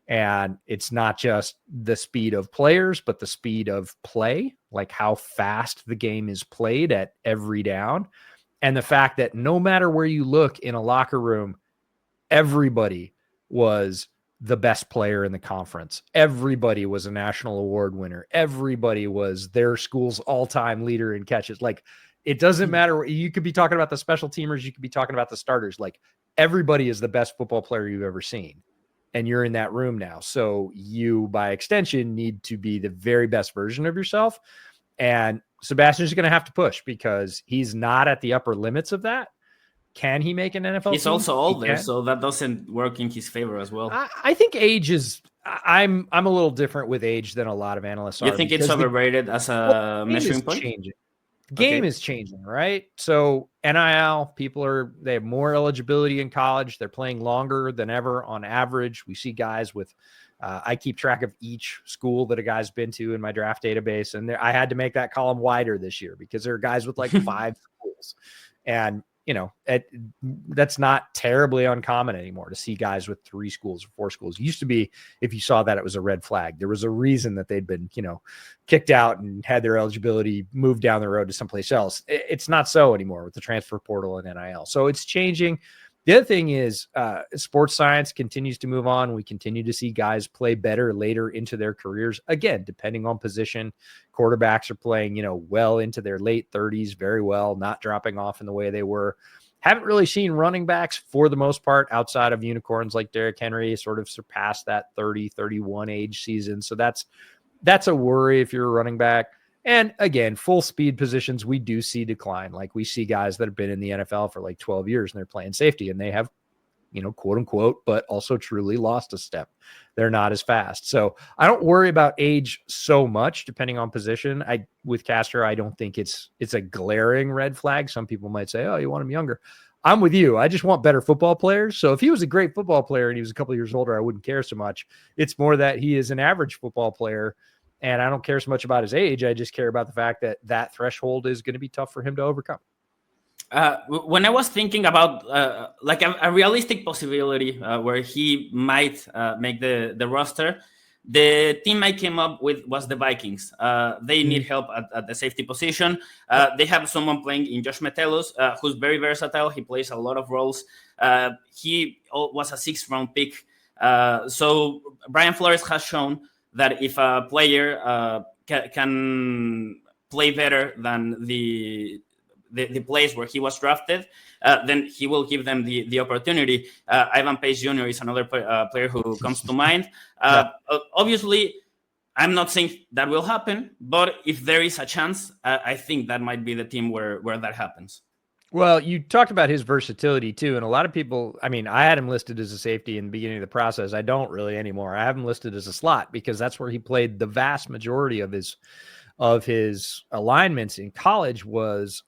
And it's not just the speed of players, but the speed of play, like how fast the game is played at every down. And the fact that no matter where you look in a locker room, everybody was the best player in the conference. Everybody was a national award winner. Everybody was their school's all-time leader in catches. Like, it doesn't matter. You could be talking about the special teamers. You could be talking about the starters. Like everybody is the best football player you've ever seen. And you're in that room now. So you, by extension, need to be the very best version of yourself. And Sebastian's going to have to push because he's not at the upper limits of that. Can he make an NFL He's team? also older, so that doesn't work in his favor as well. I think age is. I'm a little different with age than a lot of analysts are. You think it's overrated as a measuring point? Changing. The game is changing, right? So NIL, they have more eligibility in college. They're playing longer than ever on average. We see guys with, I keep track of each school that a guy's been to in my draft database. And I had to make that column wider this year because there are guys with like 5 schools. And, that's not terribly uncommon anymore to see guys with 3 schools or 4 schools. It used to be, if you saw that, it was a red flag. There was a reason that they'd been, kicked out and had their eligibility moved down the road to someplace else. It's not so anymore with the transfer portal and NIL. So it's changing. The other thing is sports science continues to move on. We continue to see guys play better later into their careers. Again, depending on position, quarterbacks are playing, well into their late 30s, very well, not dropping off in the way they were. Haven't really seen running backs for the most part outside of unicorns like Derrick Henry sort of surpass that 30, 31 age season. So that's a worry if you're a running back. And again, full speed positions, we do see decline. Like we see guys that have been in the NFL for like 12 years and they're playing safety and they have, quote unquote, but also truly lost a step. They're not as fast. So I don't worry about age so much depending on position. With Castro, I don't think it's a glaring red flag. Some people might say, oh, you want him younger. I'm with you. I just want better football players. So if he was a great football player and he was a couple of years older, I wouldn't care so much. It's more that he is an average football player. And I don't care so much about his age. I just care about the fact that threshold is going to be tough for him to overcome. When I was thinking about like a realistic possibility where he might make the roster, the team I came up with was the Vikings. They need help at the safety position. They have someone playing in Josh Metellus, who's very versatile. He plays a lot of roles. He was a 6th round pick. So Brian Flores has shown that if a player can play better than the place where he was drafted, then he will give them the opportunity. Ivan Pace Jr. is another player who comes to mind. Obviously, I'm not saying that will happen, but if there is a chance, I think that might be the team where that happens. Well, you talked about his versatility too, and a lot of people, I had him listed as a safety in the beginning of the process. I don't really anymore. I have him listed as a slot because that's where he played the vast majority of his alignments in college was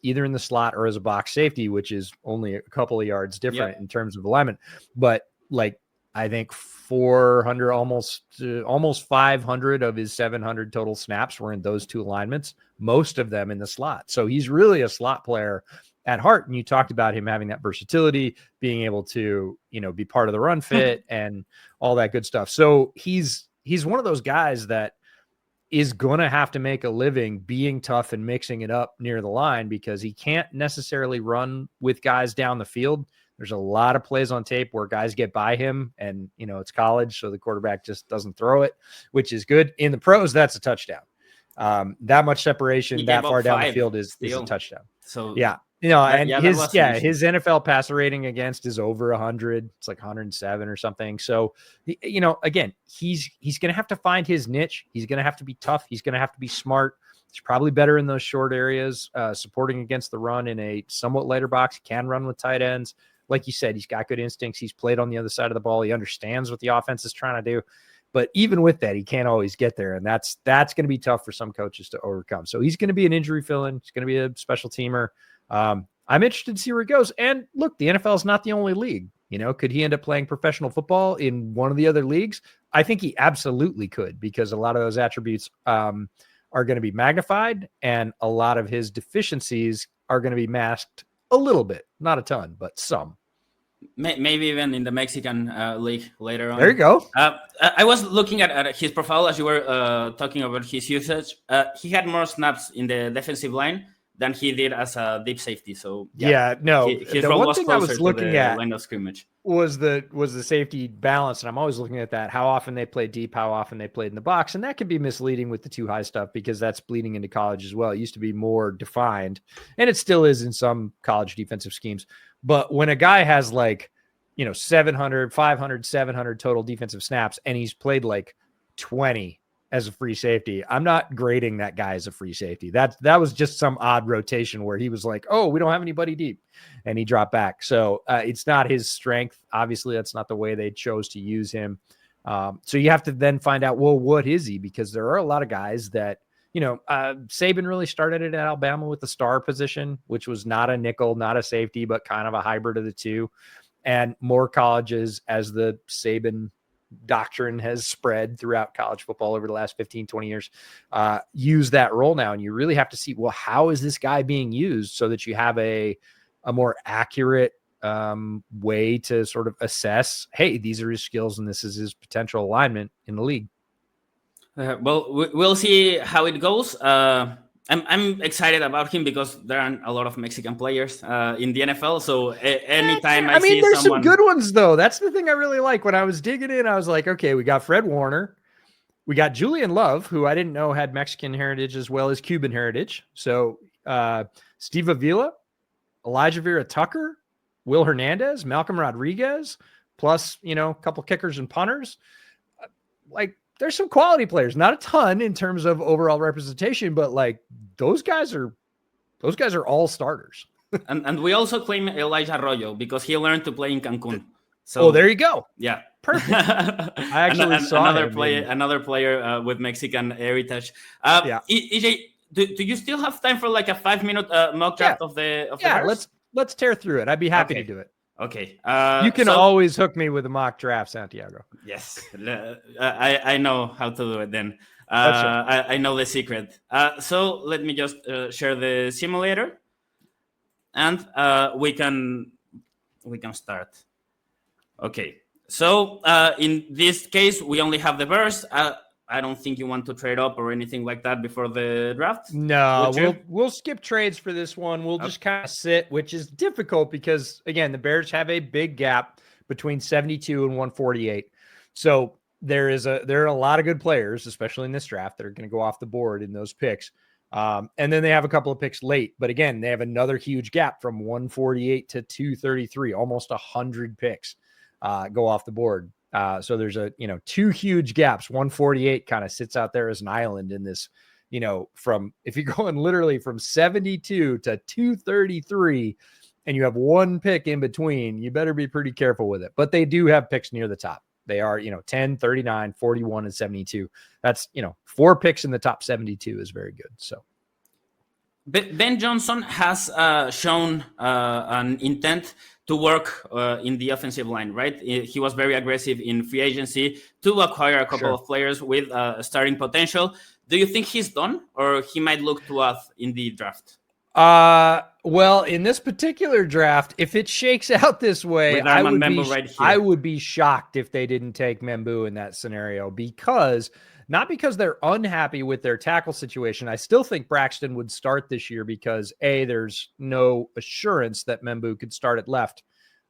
either in the slot or as a box safety, which is only a couple of yards different in terms of alignment. But like, I think 400, almost 500 of his 700 total snaps were in those 2 alignments, most of them in the slot. So he's really a slot player at heart. And you talked about him having that versatility, being able to, be part of the run fit and all that good stuff. So he's one of those guys that is going to have to make a living being tough and mixing it up near the line because he can't necessarily run with guys down the field. There's a lot of plays on tape where guys get by him and, it's college. So the quarterback just doesn't throw it, which is good. In the pros, that's a touchdown. That much separation that far down the field is a touchdown. So yeah. His NFL passer rating against is over 100. It's like 107 or something. So, again, he's going to have to find his niche. He's going to have to be tough. He's going to have to be smart. He's probably better in those short areas, supporting against the run in a somewhat lighter box. He can run with tight ends. Like you said, he's got good instincts. He's played on the other side of the ball. He understands what the offense is trying to do. But even with that, he can't always get there. And that's going to be tough for some coaches to overcome. So he's going to be an injury fill-in. He's going to be a special teamer. I'm interested to see where it goes. And look, the NFL is not the only league. Could he end up playing professional football in one of the other leagues? I think he absolutely could, because a lot of those attributes are going to be magnified and a lot of his deficiencies are going to be masked a little bit, not a ton, but some. Maybe even in the Mexican league later on. There you go. I was looking at his profile as you were talking about his usage. He had more snaps in the defensive line than he did as a deep safety. So his role was closer to the line of scrimmage. Was the safety balance, and I'm always looking at that. How often they played deep, how often they played in the box, and that can be misleading with the too high stuff because that's bleeding into college as well. It used to be more defined, and it still is in some college defensive schemes. But when a guy has 700, 500, 700 total defensive snaps, and he's played 20 as a free safety. I'm not grading that guy as a free safety. That was just some odd rotation where he was like, oh, we don't have anybody deep, and he dropped back. So it's not his strength. Obviously, that's not the way they chose to use him. So you have to then find out, well, what is he? Because there are a lot of guys that, Saban really started it at Alabama with the star position, which was not a nickel, not a safety, but kind of a hybrid of the two. And more colleges, as the Saban doctrine has spread throughout college football over the last 15, 20 years, use that role now. And you really have to see, well, how is this guy being used so that you have a more accurate way to sort of assess, hey, these are his skills and this is his potential alignment in the league. Well, we'll see how it goes. I'm excited about him because there aren't a lot of Mexican players in the NFL. So anytime I see there's someone... some good ones, though. That's the thing I really like. When I was digging in, I was like, okay, we got Fred Warner. We got Julian Love, who I didn't know had Mexican heritage as well as Cuban heritage. So Steve Avila, Elijah Vera Tucker, Will Hernandez, Malcolm Rodriguez, plus, a couple kickers and punters. There's some quality players, not a ton in terms of overall representation, but those guys are all starters. and we also claim Elijah Arroyo because he learned to play in Cancun. So there you go. Yeah, perfect. I actually saw another player with Mexican heritage. EJ, do you still have time for a 5-minute mock draft of the Bears? Let's tear through it. I'd be happy to do it. Okay. You can always hook me with a mock draft, Santiago. Yes. I know how to do it then. I know the secret. So let me just share the simulator and we can start. Okay. So in this case, we only have the Bears. I don't think you want to trade up or anything like that before the draft. No, we'll skip trades for this one. We'll just kind of sit, which is difficult because, again, the Bears have a big gap between 72 and 148. So there are a lot of good players, especially in this draft, that are going to go off the board in those picks. And then they have a couple of picks late. But again, they have another huge gap from 148 to 233, almost 100 picks go off the board. So there's two huge gaps. 148 kind of sits out there as an island in this, if you're going literally from 72 to 233 and you have one pick in between, you better be pretty careful with it. But they do have picks near the top. They are, 10, 39, 41, and 72. That's, 4 picks in the top 72 is very good. So Ben Johnson has shown an intent to work in the offensive line, right? He was very aggressive in free agency to acquire a couple of players with starting potential. Do you think he's done, or he might look to us in the draft? Well, in this particular draft, if it shakes out this way, I would be shocked if they didn't take Membu in that scenario, not because they're unhappy with their tackle situation. I still think Braxton would start this year because there's no assurance that Membu could start at left.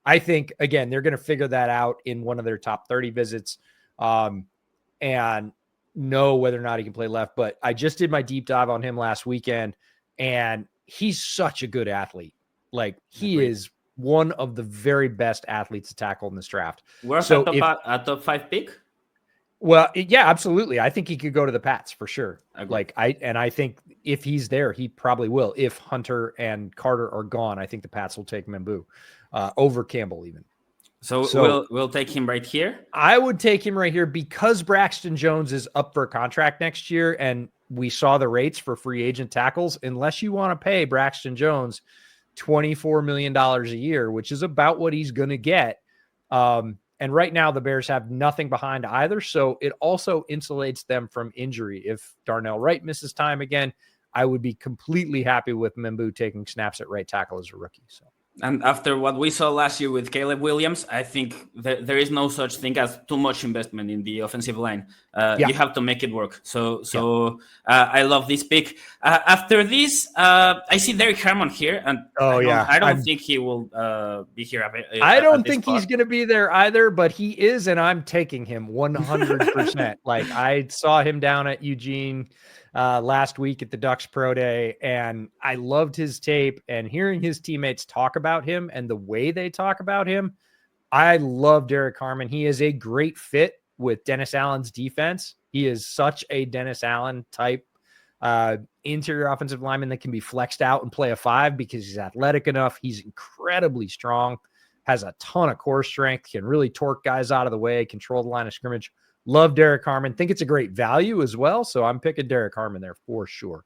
I think, again, they're going to figure that out in one of their top 30 visits and know whether or not he can play left. But I just did my deep dive on him last weekend, and he's such a good athlete. He is one of the very best athletes to tackle in this draft. Worth a top 5 pick? Well, yeah, absolutely. I think he could go to the Pats for sure. I think if he's there, he probably will. If Hunter and Carter are gone, I think the Pats will take Membu over Campbell even. So we'll take him right here. I would take him right here because Braxton Jones is up for a contract next year, and we saw the rates for free agent tackles. Unless you want to pay Braxton Jones $24 million a year, which is about what he's going to get. And right now the Bears have nothing behind either. So it also insulates them from injury. If Darnell Wright misses time again, I would be completely happy with Membu taking snaps at right tackle as a rookie. So. And after what we saw last year with Caleb Williams, I think there is no such thing as too much investment in the offensive line. You have to make it work. So I love this pick. After this, I see Derek Harmon here, and I don't think he will be here. I don't think he's going to be there either, but he is, and I'm taking him 100%. I saw him down at Eugene last week at the Ducks Pro Day, and I loved his tape, and hearing his teammates talk about him and the way they talk about him. I love Derek Harmon. He is a great fit with Dennis Allen's defense. He is such a Dennis Allen type interior offensive lineman that can be flexed out and play a 5 because he's athletic enough. He's incredibly strong, has a ton of core strength, can really torque guys out of the way, control the line of scrimmage. Love Derek Harmon. Think it's a great value as well. So I'm picking Derek Harmon there for sure.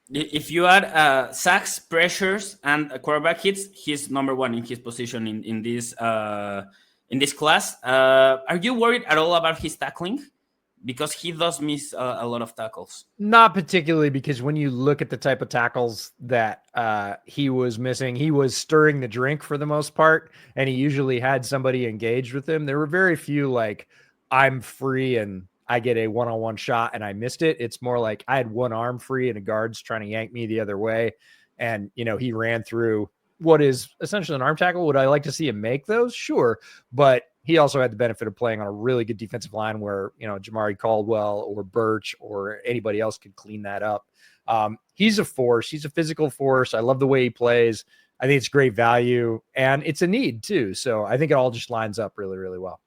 If you add sacks, pressures, and quarterback hits, he's number 1 in his position in this class. Are you worried at all about his tackling? Because he does miss a lot of tackles. Not particularly, because when you look at the type of tackles that he was missing, he was stirring the drink for the most part, and he usually had somebody engaged with him. There were very few like, I'm free and I get a one-on-one shot and I missed it. It's more like I had one arm free and a guard's trying to yank me the other way. And, he ran through what is essentially an arm tackle. Would I like to see him make those? Sure. But he also had the benefit of playing on a really good defensive line where, Jamari Caldwell or Birch or anybody else could clean that up. He's a force. He's a physical force. I love the way he plays. I think it's great value and it's a need too. So I think it all just lines up really, really well.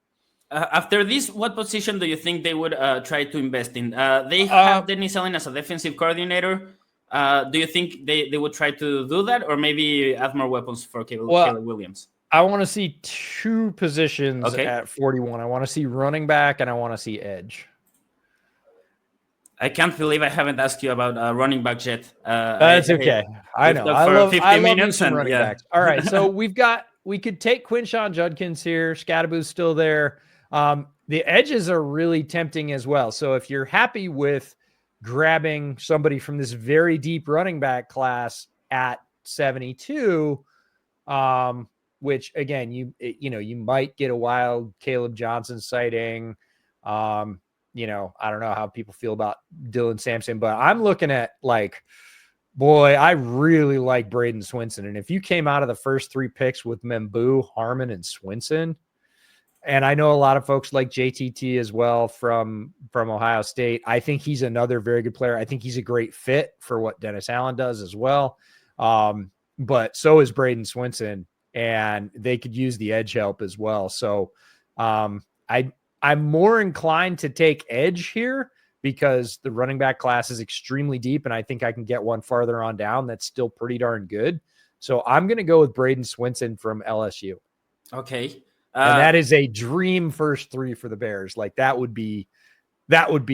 After this, what position do you think they would try to invest in? They have Dennis Allen as a defensive coordinator. Do you think they would try to do that, or maybe add more weapons for Caleb Williams? I want to see 2 positions at 41. I want to see running back and I want to see edge. I can't believe I haven't asked you about running back yet. That's okay. I know. I love some running backs. All right. So we could take Quinshon Judkins here. Scadaboo's still there. The edges are really tempting as well. So if you're happy with grabbing somebody from this very deep running back class at 72, which again, you might get a wild Caleb Johnson sighting. I don't know how people feel about Dylan Sampson, but I'm looking at boy, I really like Braden Swinson. And if you came out of the first 3 picks with Membu, Harmon, and Swinson, and I know a lot of folks like JTT as well from Ohio State. I think he's another very good player. I think he's a great fit for what Dennis Allen does as well. But so is Braden Swinson, and they could use the edge help as well. So I'm more inclined to take edge here because the running back class is extremely deep, and I think I can get one farther on down that's still pretty darn good. So I'm going to go with Braden Swinson from LSU. Okay. And that is a dream first 3 for the Bears. That would be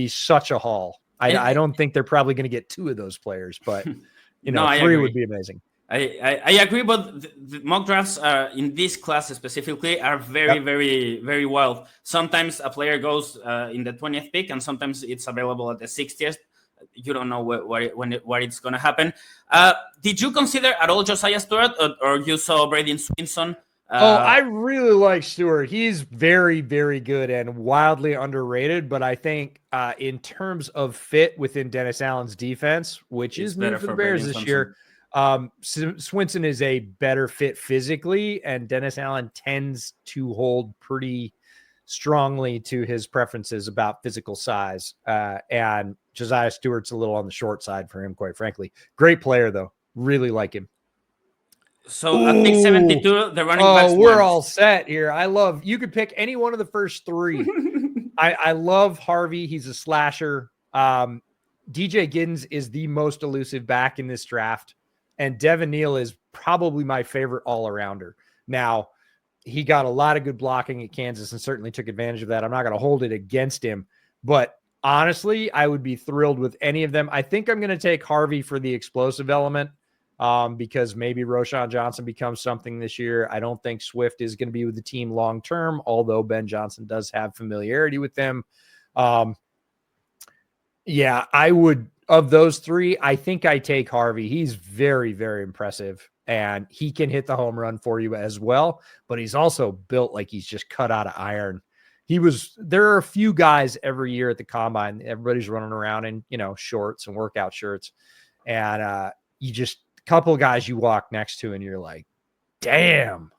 such a haul. I don't think they're probably going to get 2 of those players, but 3 would be amazing. I agree, but the mock drafts in this class specifically are very, very, very wild. Sometimes a player goes in the 20th pick, and sometimes it's available at the 60th. You don't know what it's going to happen. Did you consider at all Josiah Stewart, or you saw Braden Swinson? I really like Stewart. He's very, very good and wildly underrated. But I think in terms of fit within Dennis Allen's defense, which is new for the Bears this year, Swinson is a better fit physically, and Dennis Allen tends to hold pretty strongly to his preferences about physical size. And Josiah Stewart's a little on the short side for him, quite frankly. Great player, though. Really like him. So at pick 72, the running backs. We're all set here. You could pick any one of the first 3. I love Harvey. He's a slasher. DJ Giddens is the most elusive back in this draft. And Devin Neal is probably my favorite all-arounder. Now, he got a lot of good blocking at Kansas and certainly took advantage of that. I'm not going to hold it against him. But honestly, I would be thrilled with any of them. I think I'm going to take Harvey for the explosive element. Because maybe Roschon Johnson becomes something this year. I don't think Swift is going to be with the team long term, although Ben Johnson does have familiarity with them. I would, of those 3, I think I take Harvey. He's very, very impressive, and he can hit the home run for you as well, but he's also built like he's just cut out of iron. There are a few guys every year at the combine. Everybody's running around in, shorts and workout shirts, and couple of guys you walk next to and you're like, damn,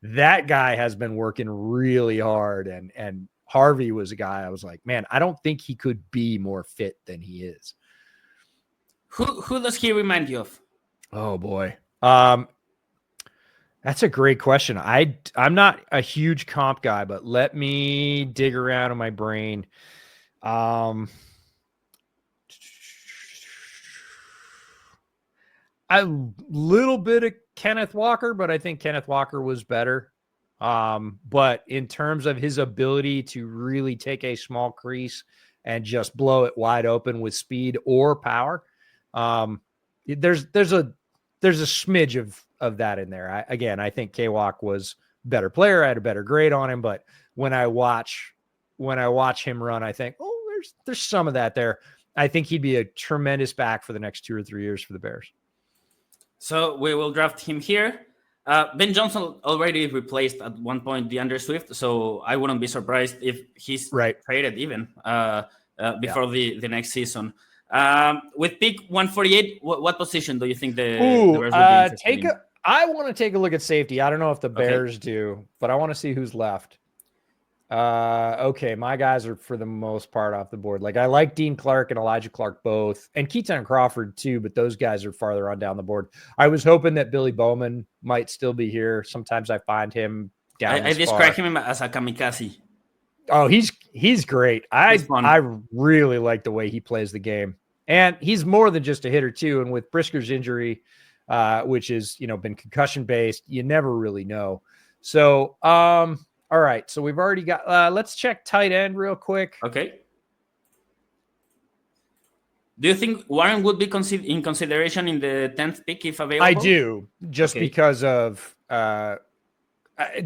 that guy has been working really hard. And Harvey was a guy I was like, man, I don't think he could be more fit than he is. Who does he remind you of? Oh boy. That's a great question. I'm not a huge comp guy, but let me dig around in my brain. A little bit of Kenneth Walker, but I think Kenneth Walker was better. But in terms of his ability to really take a small crease and just blow it wide open with speed or power, there's a smidge of that in there. I think K-Walk was a better player. I had a better grade on him, but when I watch him run, I think, oh, there's some of that there. I think he'd be a tremendous back for the next 2 or 3 years for the Bears. So we will draft him here. Ben Johnson already replaced at one point DeAndre Swift, so I wouldn't be surprised if he's traded even before the next season. With pick 148, what position do you think the Bears would be interested in? I want to take a look at safety. I don't know if the Bears do, but I want to see who's left. Okay, my guys are for the most part off the board. Like, I like Dean Clark and Elijah Clark both, and Keaton Crawford too, but those guys are farther on down the board. I was hoping that Billy Bowman might still be here. Sometimes I find him down. I describe him as a kamikaze. Oh, he's great. I really like the way he plays the game, and he's more than just a hitter too. And with Brisker's injury, which is been concussion based, you never really know. So all right, so we've already got. Let's check tight end real quick. Okay. Do you think Warren would be in consideration in the 10th pick if available? I do, just because of the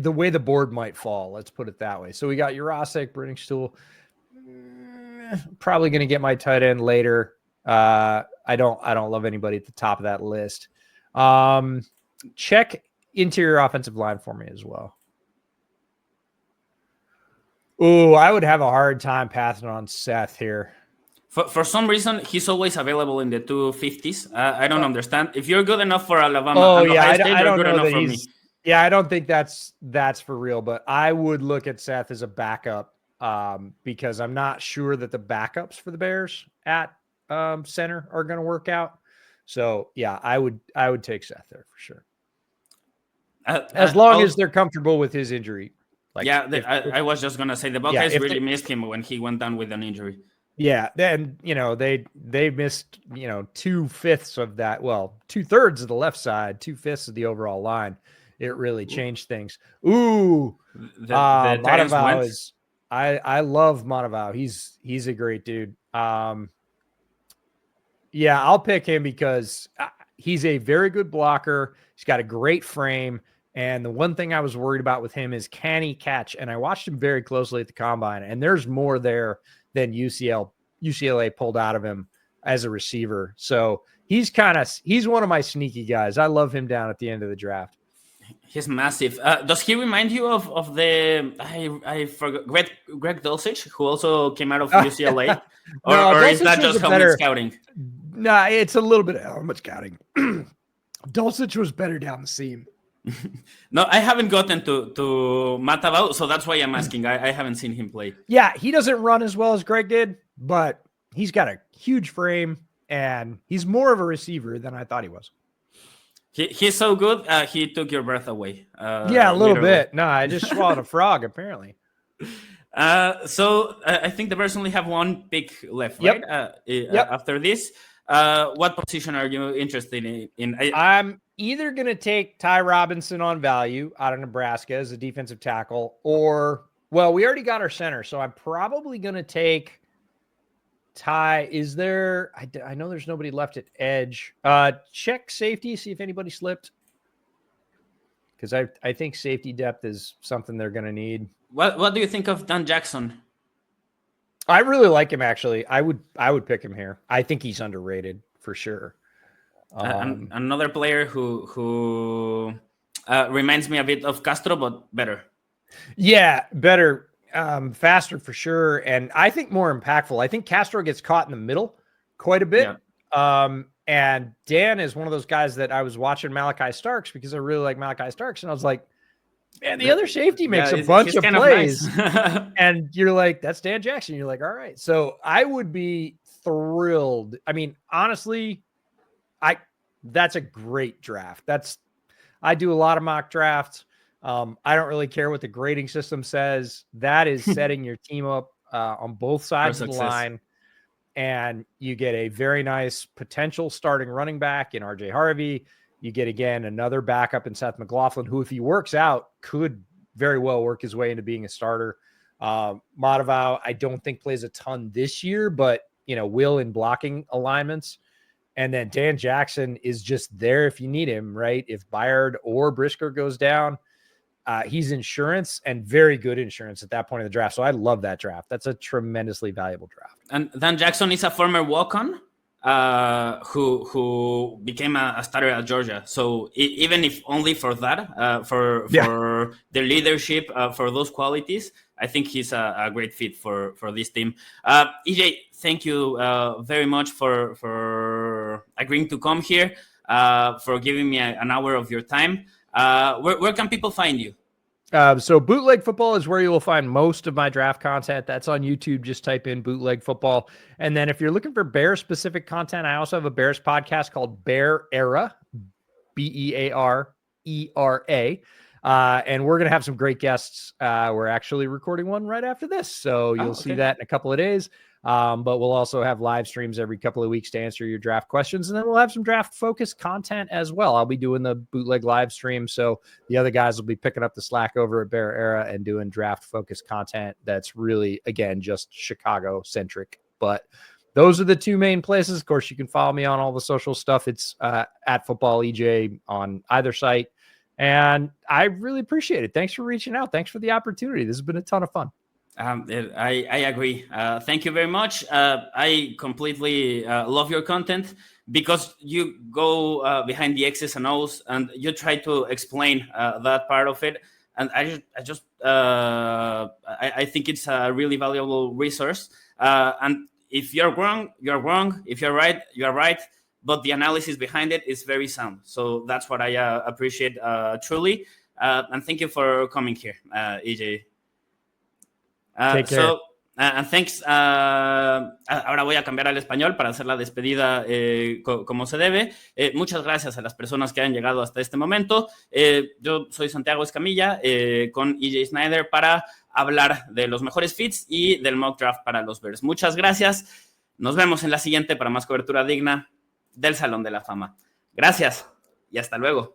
way the board might fall. Let's put it that way. So we got Jurasek, Brenningstool. Probably going to get my tight end later. I don't love anybody at the top of that list. Check interior offensive line for me as well. Ooh, I would have a hard time passing on Seth here. For some reason, he's always available in the 250s. I don't understand. If you're good enough for Alabama, I don't know that he's. Yeah, I don't think that's for real. But I would look at Seth as a backup because I'm not sure that the backups for the Bears at center are going to work out. So yeah, I would take Seth there for sure. As long as they're comfortable with his injury. I was just gonna say the Buckeyes really missed him when he went down with an injury. Yeah, then they missed 2/5 of that. Well, 2/3 of the left side, 2/5 of the overall line. It really changed things. Ooh, Matavao is. I love Matavao. He's a great dude. Yeah, I'll pick him because he's a very good blocker. He's got a great frame. And the one thing I was worried about with him is, can he catch? And I watched him very closely at the combine, and there's more there than UCLA pulled out of him as a receiver. So he's one of my sneaky guys. I love him down at the end of the draft. He's massive. Does he remind you of the I forgot Greg Dulcich, who also came out of UCLA? or is that just helmet scouting? No, it's a little bit of helmet scouting. Dulcich was better down the seam. No, I haven't gotten to Matavao, so that's why I'm asking. I haven't seen him play. Yeah, he doesn't run as well as Greg did, but he's got a huge frame, and he's more of a receiver than I thought he was. He's so good, he took your breath away. Yeah, a little bit. No, I just swallowed a frog, apparently. So I think the Bears only have one pick left, right? After this. What position are you interested in? I'm either going to take Ty Robinson on value out of Nebraska as a defensive tackle, or, well, we already got our center, so I'm probably going to take Ty. Is there, I know there's nobody left at edge. Check safety, see if anybody slipped. Because I think safety depth is something they're going to need. What do you think of Dan Jackson? I really like him, actually. I would pick him here. I think he's underrated for sure. Another player who reminds me a bit of Castro, but better. Yeah, better, faster for sure, and I think more impactful. I think Castro gets caught in the middle quite a bit. Yeah. And Dan is one of those guys that I was watching Malachi Starks because I really like Malachi Starks, and I was like, man, the other safety makes a bunch of plays. Nice. And you're like, that's Dan Jackson. You're like, all right. So I would be thrilled. I mean, honestly, that's a great draft. I do a lot of mock drafts. I don't really care what the grading system says. That is setting your team up on both sides of the line. And you get a very nice potential starting running back in RJ Harvey. You get, again, another backup in Seth McLaughlin, who, if he works out, could very well work his way into being a starter. Matavao, I don't think plays a ton this year, but, will in blocking alignments. And then Dan Jackson is just there if you need him, right? If Byard or Brisker goes down, he's insurance, and very good insurance at that point in the draft. So I love that draft. That's a tremendously valuable draft. And Dan Jackson is a former walk-on who became a starter at Georgia. So even if only for that, for the leadership, for those qualities, I think he's a great fit for this team. EJ, thank you very much for agreeing to come here, for giving me an hour of your time. Where can people find you? So Bootleg Football is where you will find most of my draft content. That's on YouTube. Just type in Bootleg Football. And then if you're looking for Bears-specific content, I also have a Bears podcast called Bear Era, Bearera. And we're going to have some great guests. We're actually recording one right after this. So you'll see that in a couple of days. But we'll also have live streams every couple of weeks to answer your draft questions. And then we'll have some draft focused content as well. I'll be doing the bootleg live stream. So the other guys will be picking up the slack over at Bear Era and doing draft focused content. That's really, again, just Chicago centric, but those are the two main places. Of course, you can follow me on all the social stuff. It's at Football EJ on either site. And I really appreciate it. Thanks for reaching out. Thanks for the opportunity. This has been a ton of fun. I agree. Thank you very much. I completely love your content because you go behind the X's and O's and you try to explain that part of it. And I think it's a really valuable resource. And if you're wrong, you're wrong. If you're right, you're right. But the analysis behind it is very sound. So that's what I appreciate truly. And thank you for coming here, EJ. Take care. Thanks. Ahora voy a cambiar al español para hacer la despedida como se debe. Muchas gracias a las personas que han llegado hasta este momento. Yo soy Santiago Escamilla con EJ Snyder para hablar de los mejores fits y del mock draft para los Bears. Muchas gracias. Nos vemos en la siguiente para más cobertura digna del Salón de la Fama. Gracias y hasta luego.